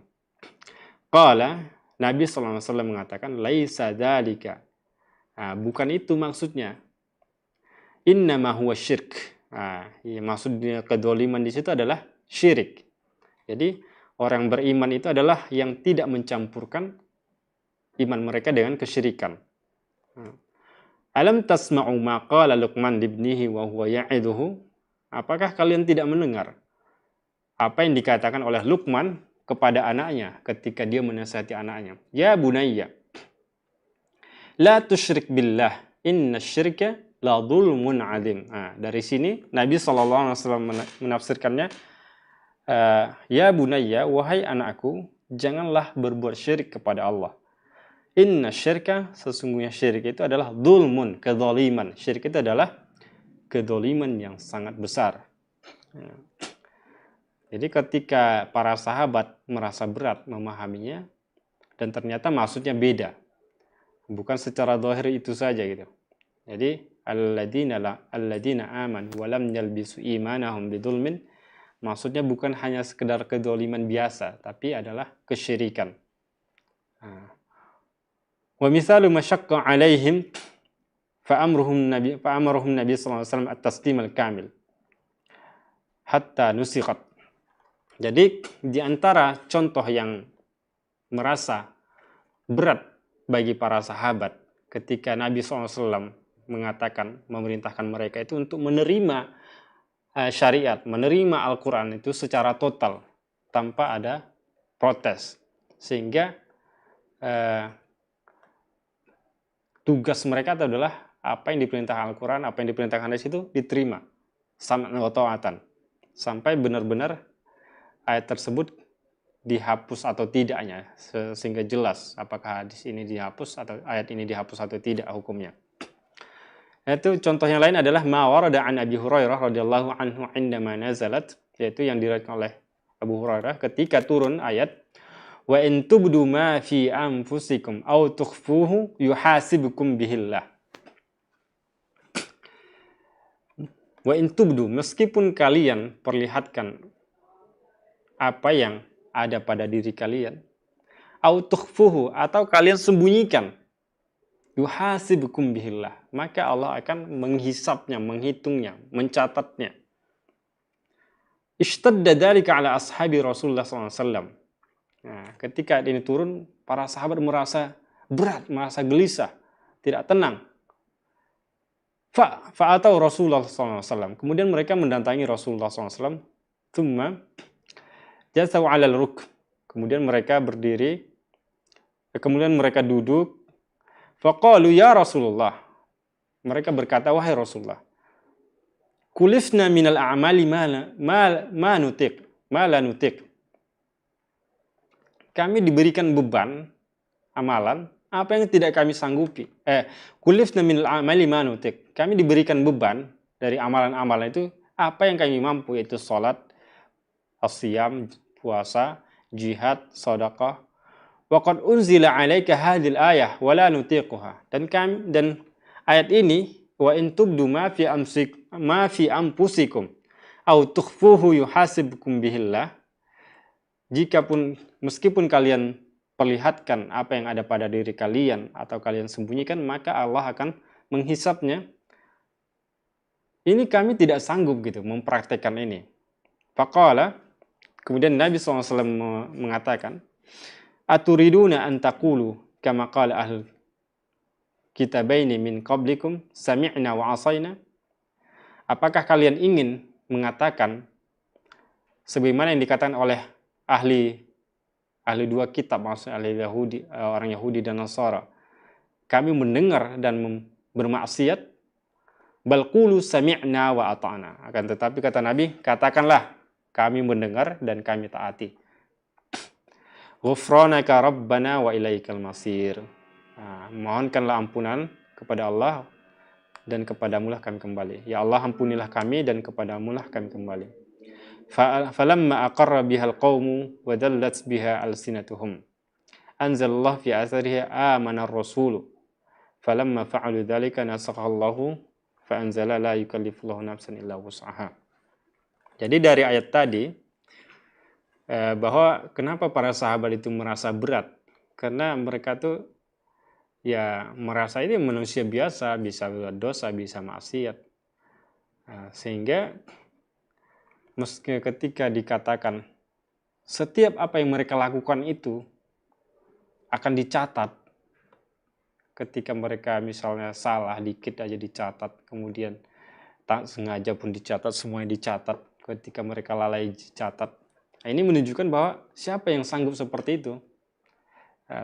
Qala, Nabi SAW mengatakan, laisa dzalika. Bukan itu maksudnya. Innama huwa syirk. Maksudnya kedzaliman di situ adalah syirik. Jadi orang beriman itu adalah yang tidak mencampurkan iman mereka dengan kesyirikan. Alam tasma'u ma qala Luqman libnihi wa huwa ya'iduhu? Apakah kalian tidak mendengar apa yang dikatakan oleh Luqman kepada anaknya ketika dia menasihati anaknya? Ya bunayya, la tusyrik billah, inna syirka la dzulmun 'adzim. Dari sini Nabi SAW menafsirkannya, ya bunayya, wahai anakku, janganlah berbuat syirik kepada Allah. Inna syirka, sesungguhnya syirik itu adalah dzulmun, kezaliman. Syirik itu adalah kezaliman yang sangat besar. Jadi ketika para sahabat merasa berat memahaminya, dan ternyata maksudnya beda. Bukan secara zahir itu saja gitu. Jadi alladzina amanu wa lam yalbisu imanahum bidzulmin, maksudnya bukan hanya sekedar kedzaliman biasa, tapi adalah kesyirikan. Wa misalu masyaqqa alaihim fa'amaruhum Nabi sallallahu alaihi wasallam at-taslim al-kamil hatta nusikhat. Jadi di antara contoh yang merasa berat bagi para sahabat ketika Nabi SAW mengatakan, memerintahkan mereka itu untuk menerima syariat, menerima Al-Quran itu secara total tanpa ada protes, sehingga tugas mereka adalah apa yang diperintahkan Al-Quran, apa yang diperintahkan hadis itu diterima sam'an wa ta'atan sampai benar-benar ayat tersebut dihapus atau tidaknya, sehingga jelas apakah hadis ini dihapus atau ayat ini dihapus atau tidak hukumnya. Itu contoh yang lain adalah ma warada an Abi Hurairah radhiyallahu anhu indama nazalat, yaitu yang diriwayatkan oleh Abu Hurairah ketika turun ayat wa in tubdu ma fi anfusikum aw tukhfuhu yuhasibukum bihillah. Wa in tubdu, meskipun kalian perlihatkan apa yang ada pada diri kalian, aw tukhfuhu, atau kalian sembunyikan, yuhasibukum bihillah, maka Allah akan menghisapnya, menghitungnya, mencatatnya. Ishtadda dzalika ala ashabi Rasulullah SAW. Nah, ketika ini turun, para sahabat merasa berat, merasa gelisah, tidak tenang. Fa'atau Rasulullah SAW. Kemudian mereka mendatangi Rasulullah SAW. Thumma jasau alal ruk. Kemudian mereka berdiri. Kemudian mereka duduk. Faqalu ya Rasulullah. Mereka berkata, wahai Rasulullah, kulifna minal a'mali ma la nutik. Kami diberikan beban amalan apa yang tidak kami sanggupi. Kulifna minal a'mali ma nutik. Kami diberikan beban dari amalan-amalan itu apa yang kami mampu, yaitu salat, as-siyam, puasa, jihad, sedekah. Wa qad unzila 'alaika hadhil ayah wa la nutiquha. Dan ayat ini, wa in tubdu ma fi anfusikum aw tukhfuhu yuhasibukum bihillah. Meskipun kalian perlihatkan apa yang ada pada diri kalian atau kalian sembunyikan, maka Allah akan menghisapnya. Ini kami tidak sanggup gitu mempraktekkan ini. Faqala, kemudian Nabi SAW mengatakan, aturiduna an taqulu kama qala ahlul kitabaini min qablikum sami'na wa asayna. Apakah kalian ingin mengatakan sebagaimana yang dikatakan oleh ahli dua kitab, maksudnya ahli Yahudi, orang Yahudi dan Nasara, kami mendengar dan bermaksiat? Bal qulu sami'na wa ata'na. Akan tetapi kata Nabi, katakanlah kami mendengar dan kami taati. Ghufranaka rabbana wa ilaikal masir. Mohonkanlah ampunan kepada Allah dan kepadamulah kami kembali. Ya Allah, ampunilah kami dan kepadamulah kami kembali. Falamma aqarra bihal qawmu wa dallat biha alsinatuhum anzalallah fi athariha amana ar-rasulu falamma fa'alu dhalika nasakhallahu fa anzala la yukallifullahu nafsan illa wus'aha. Jadi dari ayat tadi bahwa kenapa para sahabat itu merasa berat, karena mereka tuh ya merasa ini manusia biasa, bisa dosa, bisa maksiat, sehingga meski ketika dikatakan setiap apa yang mereka lakukan itu akan dicatat, ketika mereka misalnya salah dikit aja dicatat, kemudian tak sengaja pun dicatat, semuanya dicatat, ketika mereka lalai dicatat. Nah, ini menunjukkan bahwa siapa yang sanggup seperti itu.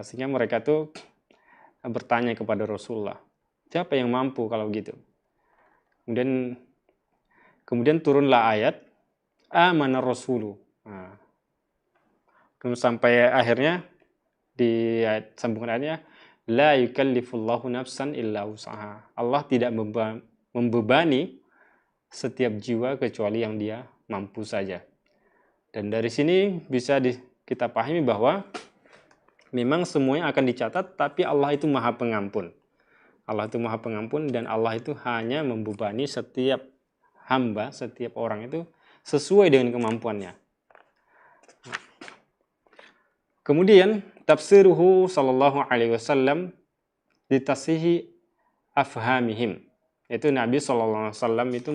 Sehingga mereka tuh bertanya kepada Rasulullah, siapa yang mampu kalau gitu? Kemudian turunlah ayat amana rasulu. Sampai akhirnya di ayat sambungan ayatnya, la yukallifullahu nafsan illa wus'aha. Allah tidak membebani setiap jiwa kecuali yang dia mampu saja. Dan dari sini bisa kita pahami bahwa memang semuanya akan dicatat, tapi Allah itu Maha Pengampun. Allah itu Maha Pengampun, dan Allah itu hanya membebani setiap hamba, setiap orang itu sesuai dengan kemampuannya. Kemudian tafsiruhu sallallahu alaihi wasallam ditasihi afhamihim. Itu Nabi SAW itu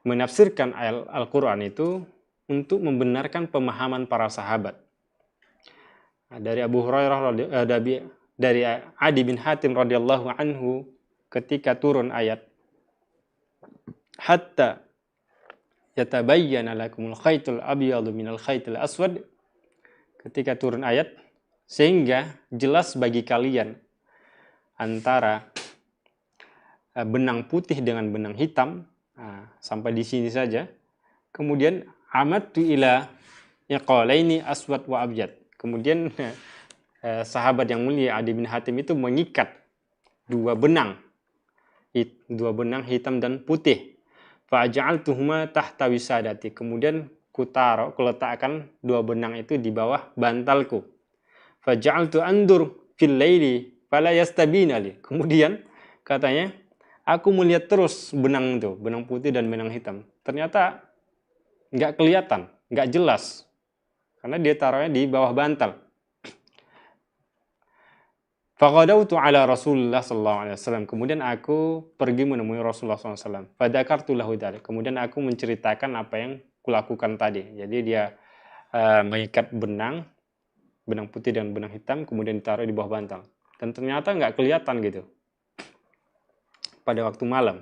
menafsirkan Al-Quran itu untuk membenarkan pemahaman para sahabat. Dari Abu Hurairah dari Adi bin Hatim radhiyallahu anhu ketika turun ayat hatta yatabayyana lakumul khaytul abyadu minal khaytil aswad, ketika turun ayat sehingga jelas bagi kalian antara benang putih dengan benang hitam. Sampai di sini saja. Kemudian amadtu ila yaqalaini aswad wa abyad. Kemudian sahabat yang mulia Adi bin Hatim itu mengikat dua benang hitam dan putih. Fa'ja'altuhuma tahta wisadati. Kemudian kuletakkan dua benang itu di bawah bantalku. Faja'altu andur fil laili fala yastabina li. Kemudian katanya, aku melihat terus benang itu, benang putih dan benang hitam. Ternyata nggak kelihatan, nggak jelas. Karena dia taruhnya di bawah bantal. Faqadautu ala Rasulullah sallallahu alaihi wasallam. Kemudian aku pergi menemui Rasulullah sallallahu alaihi wasallam. Fadzakartu lahu dzalik. Kemudian aku menceritakan apa yang kulakukan tadi. Jadi dia mengikat benang putih dan benang hitam, kemudian ditaruh di bawah bantal. Dan ternyata nggak kelihatan gitu pada waktu malam.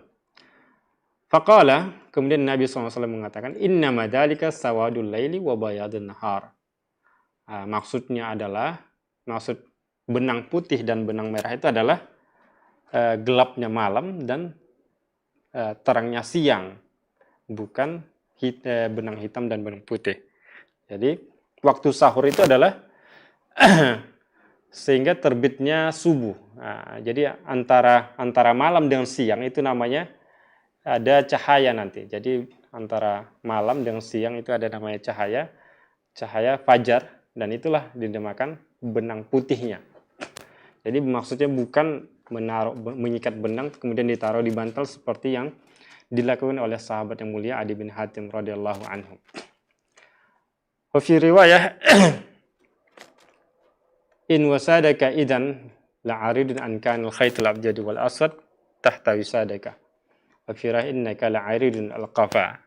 Faqala, kemudian Nabi SAW mengatakan, innama dzalika sawadul laili wa bayadun nahar. Maksudnya adalah, maksud benang putih dan benang merah itu adalah gelapnya malam dan terangnya siang, bukan benang hitam dan benang putih. Jadi waktu sahur itu adalah sehingga terbitnya subuh. Jadi antara malam dengan siang itu namanya ada cahaya nanti. Jadi antara malam dengan siang itu ada namanya cahaya fajar, dan itulah dinamakan benang putihnya. Jadi maksudnya bukan menyikat benang kemudian ditaruh di bantal seperti yang dilakukan oleh sahabat yang mulia Adi bin Hatim radhiyallahu anhu. Wa fi riwayah in wasadaka idan la'aridun an kanal khaytul abjad wal aswad tahta wisadaka. Wa fi riwayah innaka la'aridun al-qafa.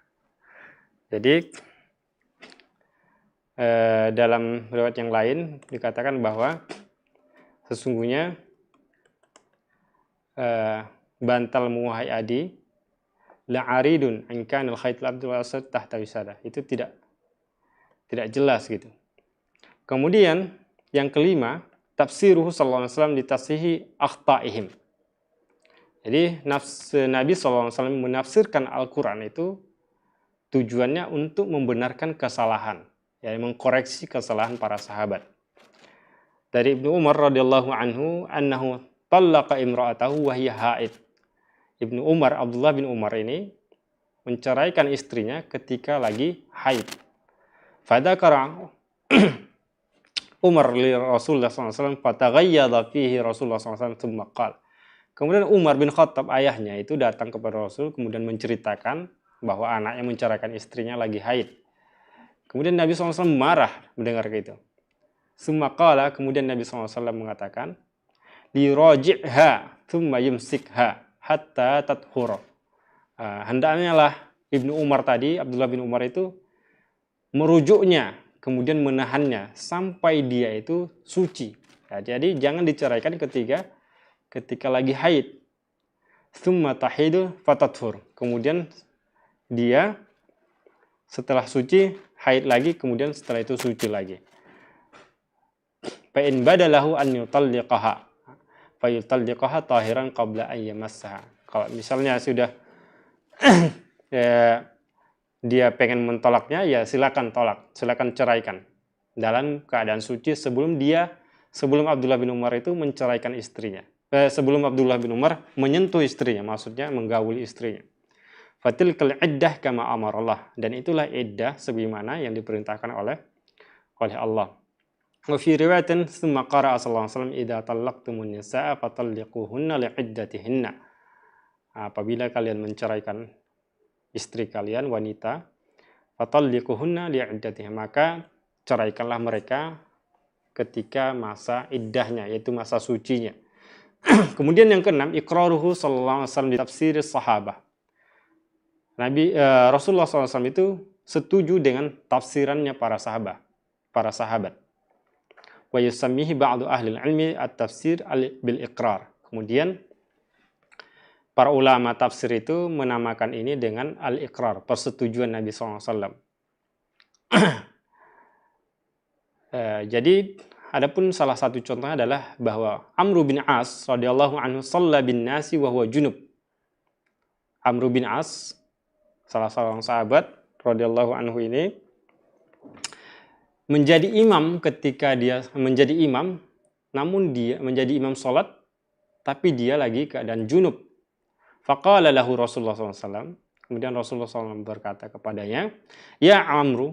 Jadi dalam riwayat yang lain dikatakan bahwa sesungguhnya bantalmu wahai Adi la'aridun an kanal khaytul abjad wal aswad tahta wisada. Itu tidak jelas gitu. Kemudian yang kelima, tafsiruhu sallallahu alaihi wasallam litasihi akhta'ihim. Jadi Nabi sallallahu alaihi wasallam menafsirkan Al-Qur'an itu tujuannya untuk membenarkan kesalahan, yaitu mengkoreksi kesalahan para sahabat. Dari Ibnu Umar radhiyallahu anhu annahu tallaqa imra'atahu wa hiya haid. Ibnu Umar, Abdullah bin Umar ini menceraikan istrinya ketika lagi haid. Fadzakara Umar li Rasulullah SAW fataghayyadha fihi Rasulullah SAW tsumma qala. Kemudian Umar bin Khattab, ayahnya itu datang kepada Rasul kemudian menceritakan bahwa anaknya menceraikan istrinya lagi haid. Kemudian Nabi SAW marah mendengar itu. Tsumma qala, kemudian Nabi SAW mengatakan liraji'ha tsumma yumsikha hatta tathura. Hendaknya lah Ibnu Umar tadi, Abdullah bin Umar itu merujuknya, kemudian menahannya sampai dia itu suci. Jadi jangan diceraikan ketika lagi haid. Tsumma tahidu fatathur. Kemudian dia setelah suci haid lagi, kemudian setelah itu suci lagi. Fa in badalahu an yutalliqaha fa yutalliqaha tahiran qabla an yamassaha. Kalau misalnya sudah dia pengen mentolaknya, ya silakan tolak, silakan ceraikan dalam keadaan suci sebelum Abdullah bin Umar itu menceraikan istrinya. Sebelum Abdullah bin Umar menyentuh istrinya, maksudnya menggauli istrinya. Fatilkal iddah kama amarallah, dan itulah iddah sebagaimana yang diperintahkan oleh Allah. Wa fi riwayatin tsumma qara'a sallallahu alaihi wasallam idza talaqtumun nisaa fatalliquhunna li'iddatihinna. Apabila kalian menceraikan istri kalian wanita, fatalliquhunna li'iddatihinna, maka ceraikanlah mereka ketika masa iddahnya, yaitu masa sucinya. Kemudian yang keenam, iqraruhu sallallahu alaihi wasallam di tafsir sahabah. Rasulullah SAW itu setuju dengan tafsirannya para sahabat. Wa yusammihi ba'du ahli ilmi at-tafsir bil iqrar. Kemudian para ulama tafsir itu menamakan ini dengan al-iqrar, persetujuan Nabi SAW. Jadi adapun salah satu contohnya adalah bahwa Amr bin As radhiyallahu anhu shalla bin nasi wa huwa junub. Amr bin As, salah seorang sahabat radhiyallahu anhu ini menjadi imam ketika dia menjadi imam, namun dia menjadi imam salat tapi dia lagi keadaan junub. Faqala lahu Rasulullah SAW. Kemudian Rasulullah SAW berkata kepadanya, "Ya Amru,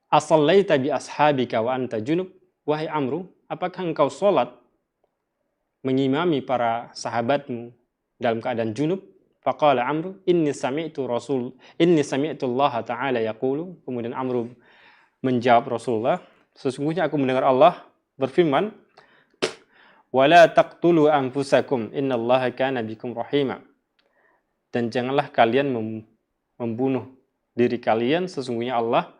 asallaita bi ashabika wa anta junub?" Wahai Amru, apakah engkau salat mengimami para sahabatmu dalam keadaan junub? Faqala Amru, inni sami'tu Allah Ta'ala yaqulu. Kemudian Amru menjawab Rasulullah, sesungguhnya aku mendengar Allah berfirman, "Wala taqtulu anfusakum, innallaha kana bikum rahima." Dan janganlah kalian membunuh diri kalian, sesungguhnya Allah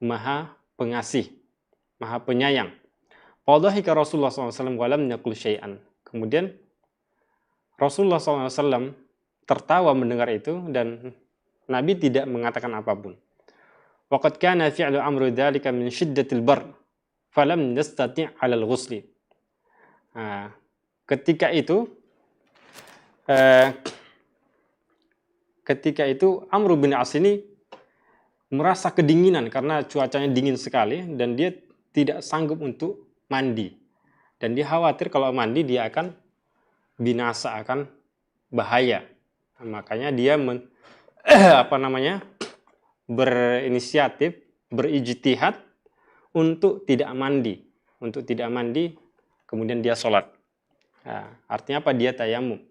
Maha Pengasih, Maha Penyayang. Fadhahika Rasulullah SAW walam yaqul syai'an. Kemudian Rasulullah SAW tertawa mendengar itu dan Nabi tidak mengatakan apapun. Waqad kana fi'lu amru dzalika min syiddatil bar falam yastati' 'ala al-ghusli. Ketika itu Amr bin As ini merasa kedinginan karena cuacanya dingin sekali dan dia tidak sanggup untuk mandi. Dan dia khawatir kalau mandi dia akan binasa, akan bahaya. Makanya dia berinisiatif, berijtihad untuk tidak mandi. Kemudian dia sholat. Artinya apa? Dia tayamum.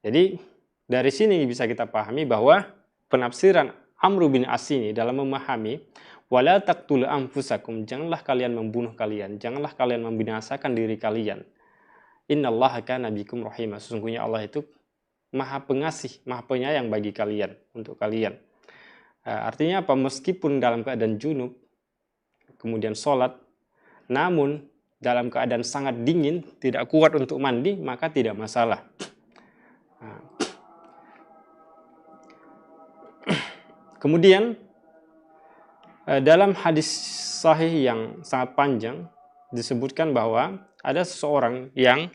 Jadi dari sini bisa kita pahami bahwa penafsiran Amr bin As ini dalam memahami wala taqtulu anfusakum, janganlah kalian membunuh kalian, janganlah kalian membinasakan diri kalian. Innallaha kana bikum rahima, sesungguhnya Allah itu Maha Pengasih, Maha Penyayang bagi kalian, untuk kalian. Artinya apa? Meskipun dalam keadaan junub kemudian sholat, namun dalam keadaan sangat dingin, tidak kuat untuk mandi, maka tidak masalah. Kemudian dalam hadis sahih yang sangat panjang disebutkan bahwa ada seseorang yang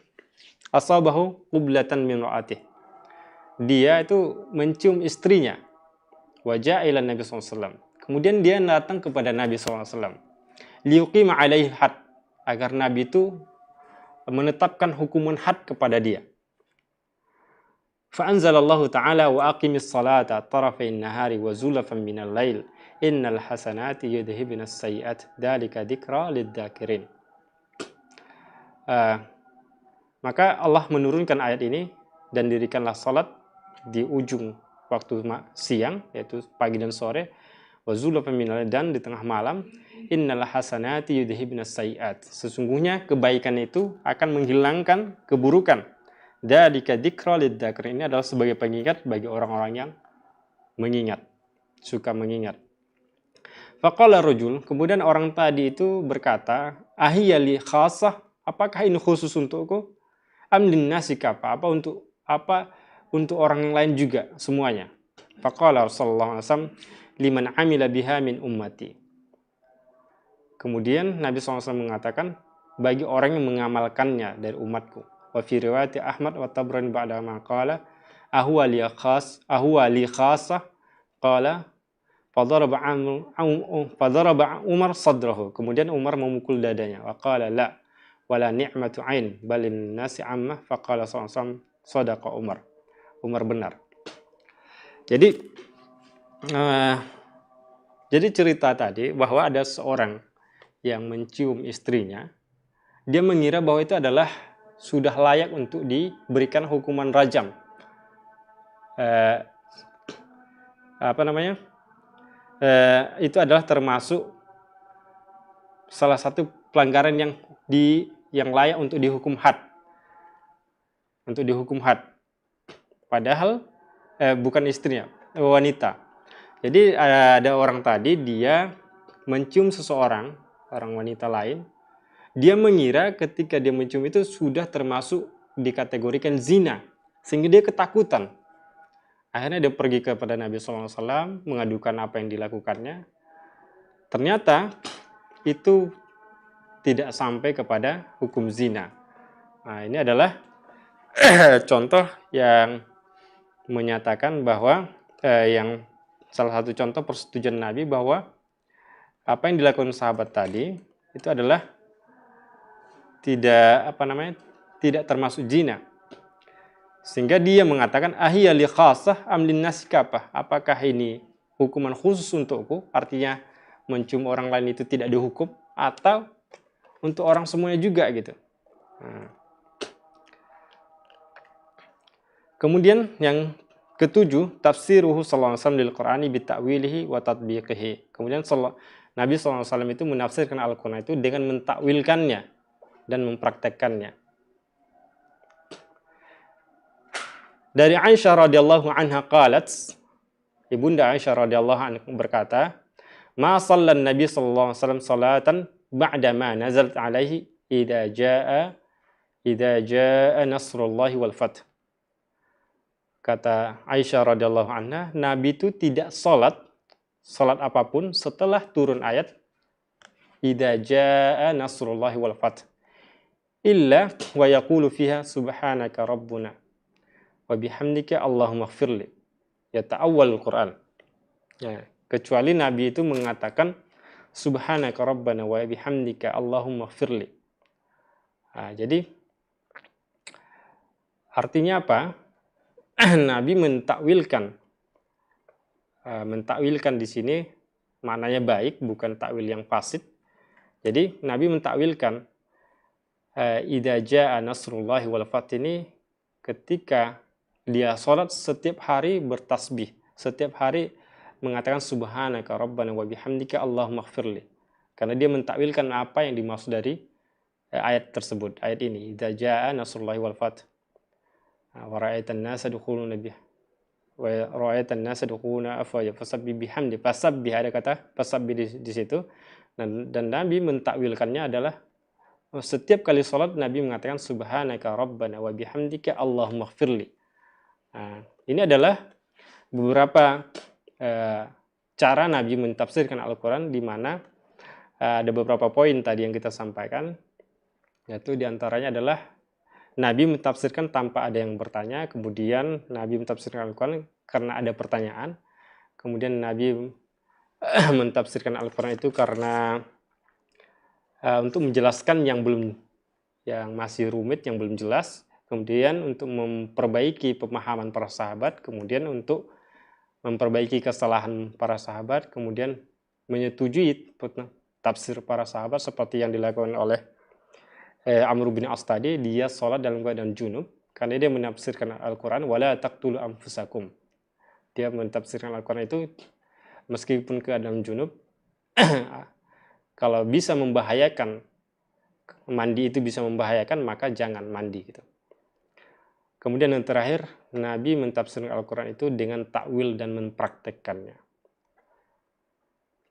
asabahu qublatan min ra'atih. Dia itu mencium istrinya. Wajah ila Nabi SAW. Kemudian dia datang kepada Nabi SAW. Liuqima alaihi had, agar Nabi itu menetapkan hukuman had kepada dia. Fa'anzalallahu ta'ala wa aqimis salata tarafain nahari wa zulafan minal lail innal hasanati yudhibnas sayyi'at dzalika dzikra lidzakirin. Maka Allah menurunkan ayat ini, dan dirikanlah salat di ujung waktu siang, yaitu pagi dan sore, wa zulafan minal lail, dan di tengah malam, innal hasanati yudhibnas sayyi'at, sesungguhnya kebaikan itu akan menghilangkan keburukan. Dzalika dzikra lidzakirin, ini adalah sebagai pengingat bagi orang-orang yang mengingat, suka mengingat. Faqala rajul, kemudian orang tadi itu berkata, ahiyya li khassah, apakah ini khusus untukku? Am linnasi kafa, untuk orang yang lain juga semuanya? Faqala sallallahu alaihi wasallam, liman amila biha min ummati. Kemudian Nabi SAW mengatakan, bagi orang yang mengamalkannya dari umatku. Wa fi riwayat Ahmad wa Tabrani ba'da ma qala ahwa li khassah qala fadaraba Umar sadrahu. Kemudian Umar memukul dadanya. Wa qala la wala ni'matu ain balin nasi amma. Faqala sallallahu sadaqa Umar. Umar benar. Jadi cerita tadi bahwa ada seorang yang mencium istrinya, dia mengira bahwa itu adalah sudah layak untuk diberikan hukuman rajam. Itu adalah termasuk salah satu pelanggaran yang yang layak untuk dihukum had. Untuk dihukum had. Padahal bukan istrinya, wanita. Jadi ada orang tadi, dia mencium seseorang, orang wanita lain. Dia mengira ketika dia mencium itu sudah termasuk dikategorikan zina. Sehingga dia ketakutan. Akhirnya dia pergi kepada Nabi SAW, mengadukan apa yang dilakukannya. Ternyata itu tidak sampai kepada hukum zina. Nah, ini adalah contoh yang menyatakan bahwa yang salah satu contoh persetujuan Nabi bahwa apa yang dilakukan sahabat tadi itu adalah tidak termasuk zina. Sehingga dia mengatakan ahiyya li khassah am lin nasi kafah? Apakah ini hukuman khusus untukku? Artinya mencium orang lain itu tidak dihukum atau untuk orang semuanya juga gitu. Kemudian yang ketujuh, tafsiruhu sallallahu alaihi wasallam lil Qur'ani bi ta'wilihi wa tatbiqihi. Kemudian Nabi sallallahu alaihi wasallam itu menafsirkan Al-Qur'an itu dengan mentakwilkannya dan mempraktekkannya. Dari Aisyah radhiyallahu anha qalat, Ibunda Aisyah radhiyallahu anha berkata, "Ma sallan Nabi sallallahu alaihi wasallam salatan ba'da ma nazalat alaihi idza jaa nasrullahi wal fath." Kata Aisyah radhiyallahu anha, Nabi itu tidak salat apapun setelah turun ayat idza jaa nasrullahi wal fath illa wa yaqulu fiha subhanaka rabbuna wa bihamdika Allahumma ighfirli. Ya ta'awwal Al-Quran. Ya, kecuali Nabi itu mengatakan subhanaka rabbana wa bihamdika Allahumma ighfirli. Nah, jadi artinya apa? Nabi mentakwilkan di sini maknanya baik, bukan takwil yang fasid. Jadi Nabi mentakwilkan idza jaa nasrullahi wal fath ini ketika dia sholat setiap hari bertasbih, setiap hari mengatakan subhanaka rabbana wa bihamdika Allahumma ighfirli. Karena dia mentakwilkan apa yang dimaksud dari ayat tersebut, ayat ini, idza jaa nasrullahi wal fath. Wa ra'aitan nasa yadkhuluna bih. Wa ra'aitan nasa yadkhuluna afwaja fasabbih bihamdi. Fasabbih, ada kata fasabbih di situ. Dan Nabi mentakwilkannya adalah setiap kali sholat Nabi mengatakan subhanaka rabbana wa bihamdika Allahumma ighfirli. Nah, ini adalah beberapa cara Nabi mentafsirkan Al-Quran, di mana ada beberapa poin tadi yang kita sampaikan, yaitu diantaranya adalah Nabi mentafsirkan tanpa ada yang bertanya, kemudian Nabi mentafsirkan Al-Quran karena ada pertanyaan, kemudian Nabi mentafsirkan Al-Quran itu karena untuk menjelaskan yang masih rumit, yang belum jelas, kemudian untuk memperbaiki pemahaman para sahabat, kemudian untuk memperbaiki kesalahan para sahabat, kemudian menyetujui tafsir para sahabat seperti yang dilakukan oleh Amr bin As tadi. Dia sholat dalam keadaan junub karena dia menafsirkan Al-Quran wala taqtulu anfusakum. Dia mentafsirkan Al-Quran itu meskipun keadaan junub, kalau bisa membahayakan, mandi itu bisa membahayakan, maka jangan mandi gitu. Kemudian yang terakhir, Nabi mentafsirkan Al-Quran itu dengan takwil dan mempraktekkannya.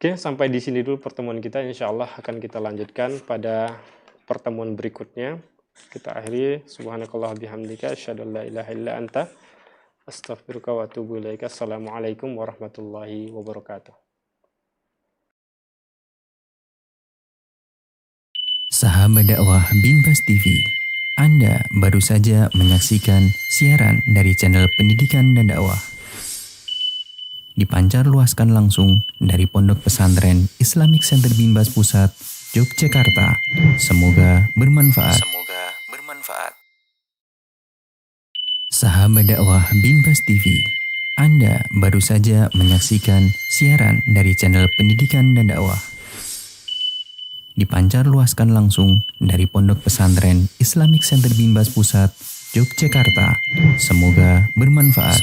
Oke, sampai di sini dulu pertemuan kita. Insya Allah akan kita lanjutkan pada pertemuan berikutnya. Kita akhiri. Subhanakallah bihamdika asyhadu an la ilaha illa anta astaghfiruka wa atubu ilaika. Assalamualaikum warahmatullahi wabarakatuh. Sahabat dakwah Binbas TV, Anda baru saja menyaksikan siaran dari channel pendidikan dan dakwah. Dipancar luaskan langsung dari Pondok Pesantren Islamic Center Binbas Pusat, Yogyakarta. Semoga bermanfaat. Sahabat dakwah Binbas TV, Anda baru saja menyaksikan siaran dari channel pendidikan dan dakwah. Dipancar luaskan langsung dari Pondok Pesantren Islamic Center Binbas Pusat, Yogyakarta. Semoga bermanfaat.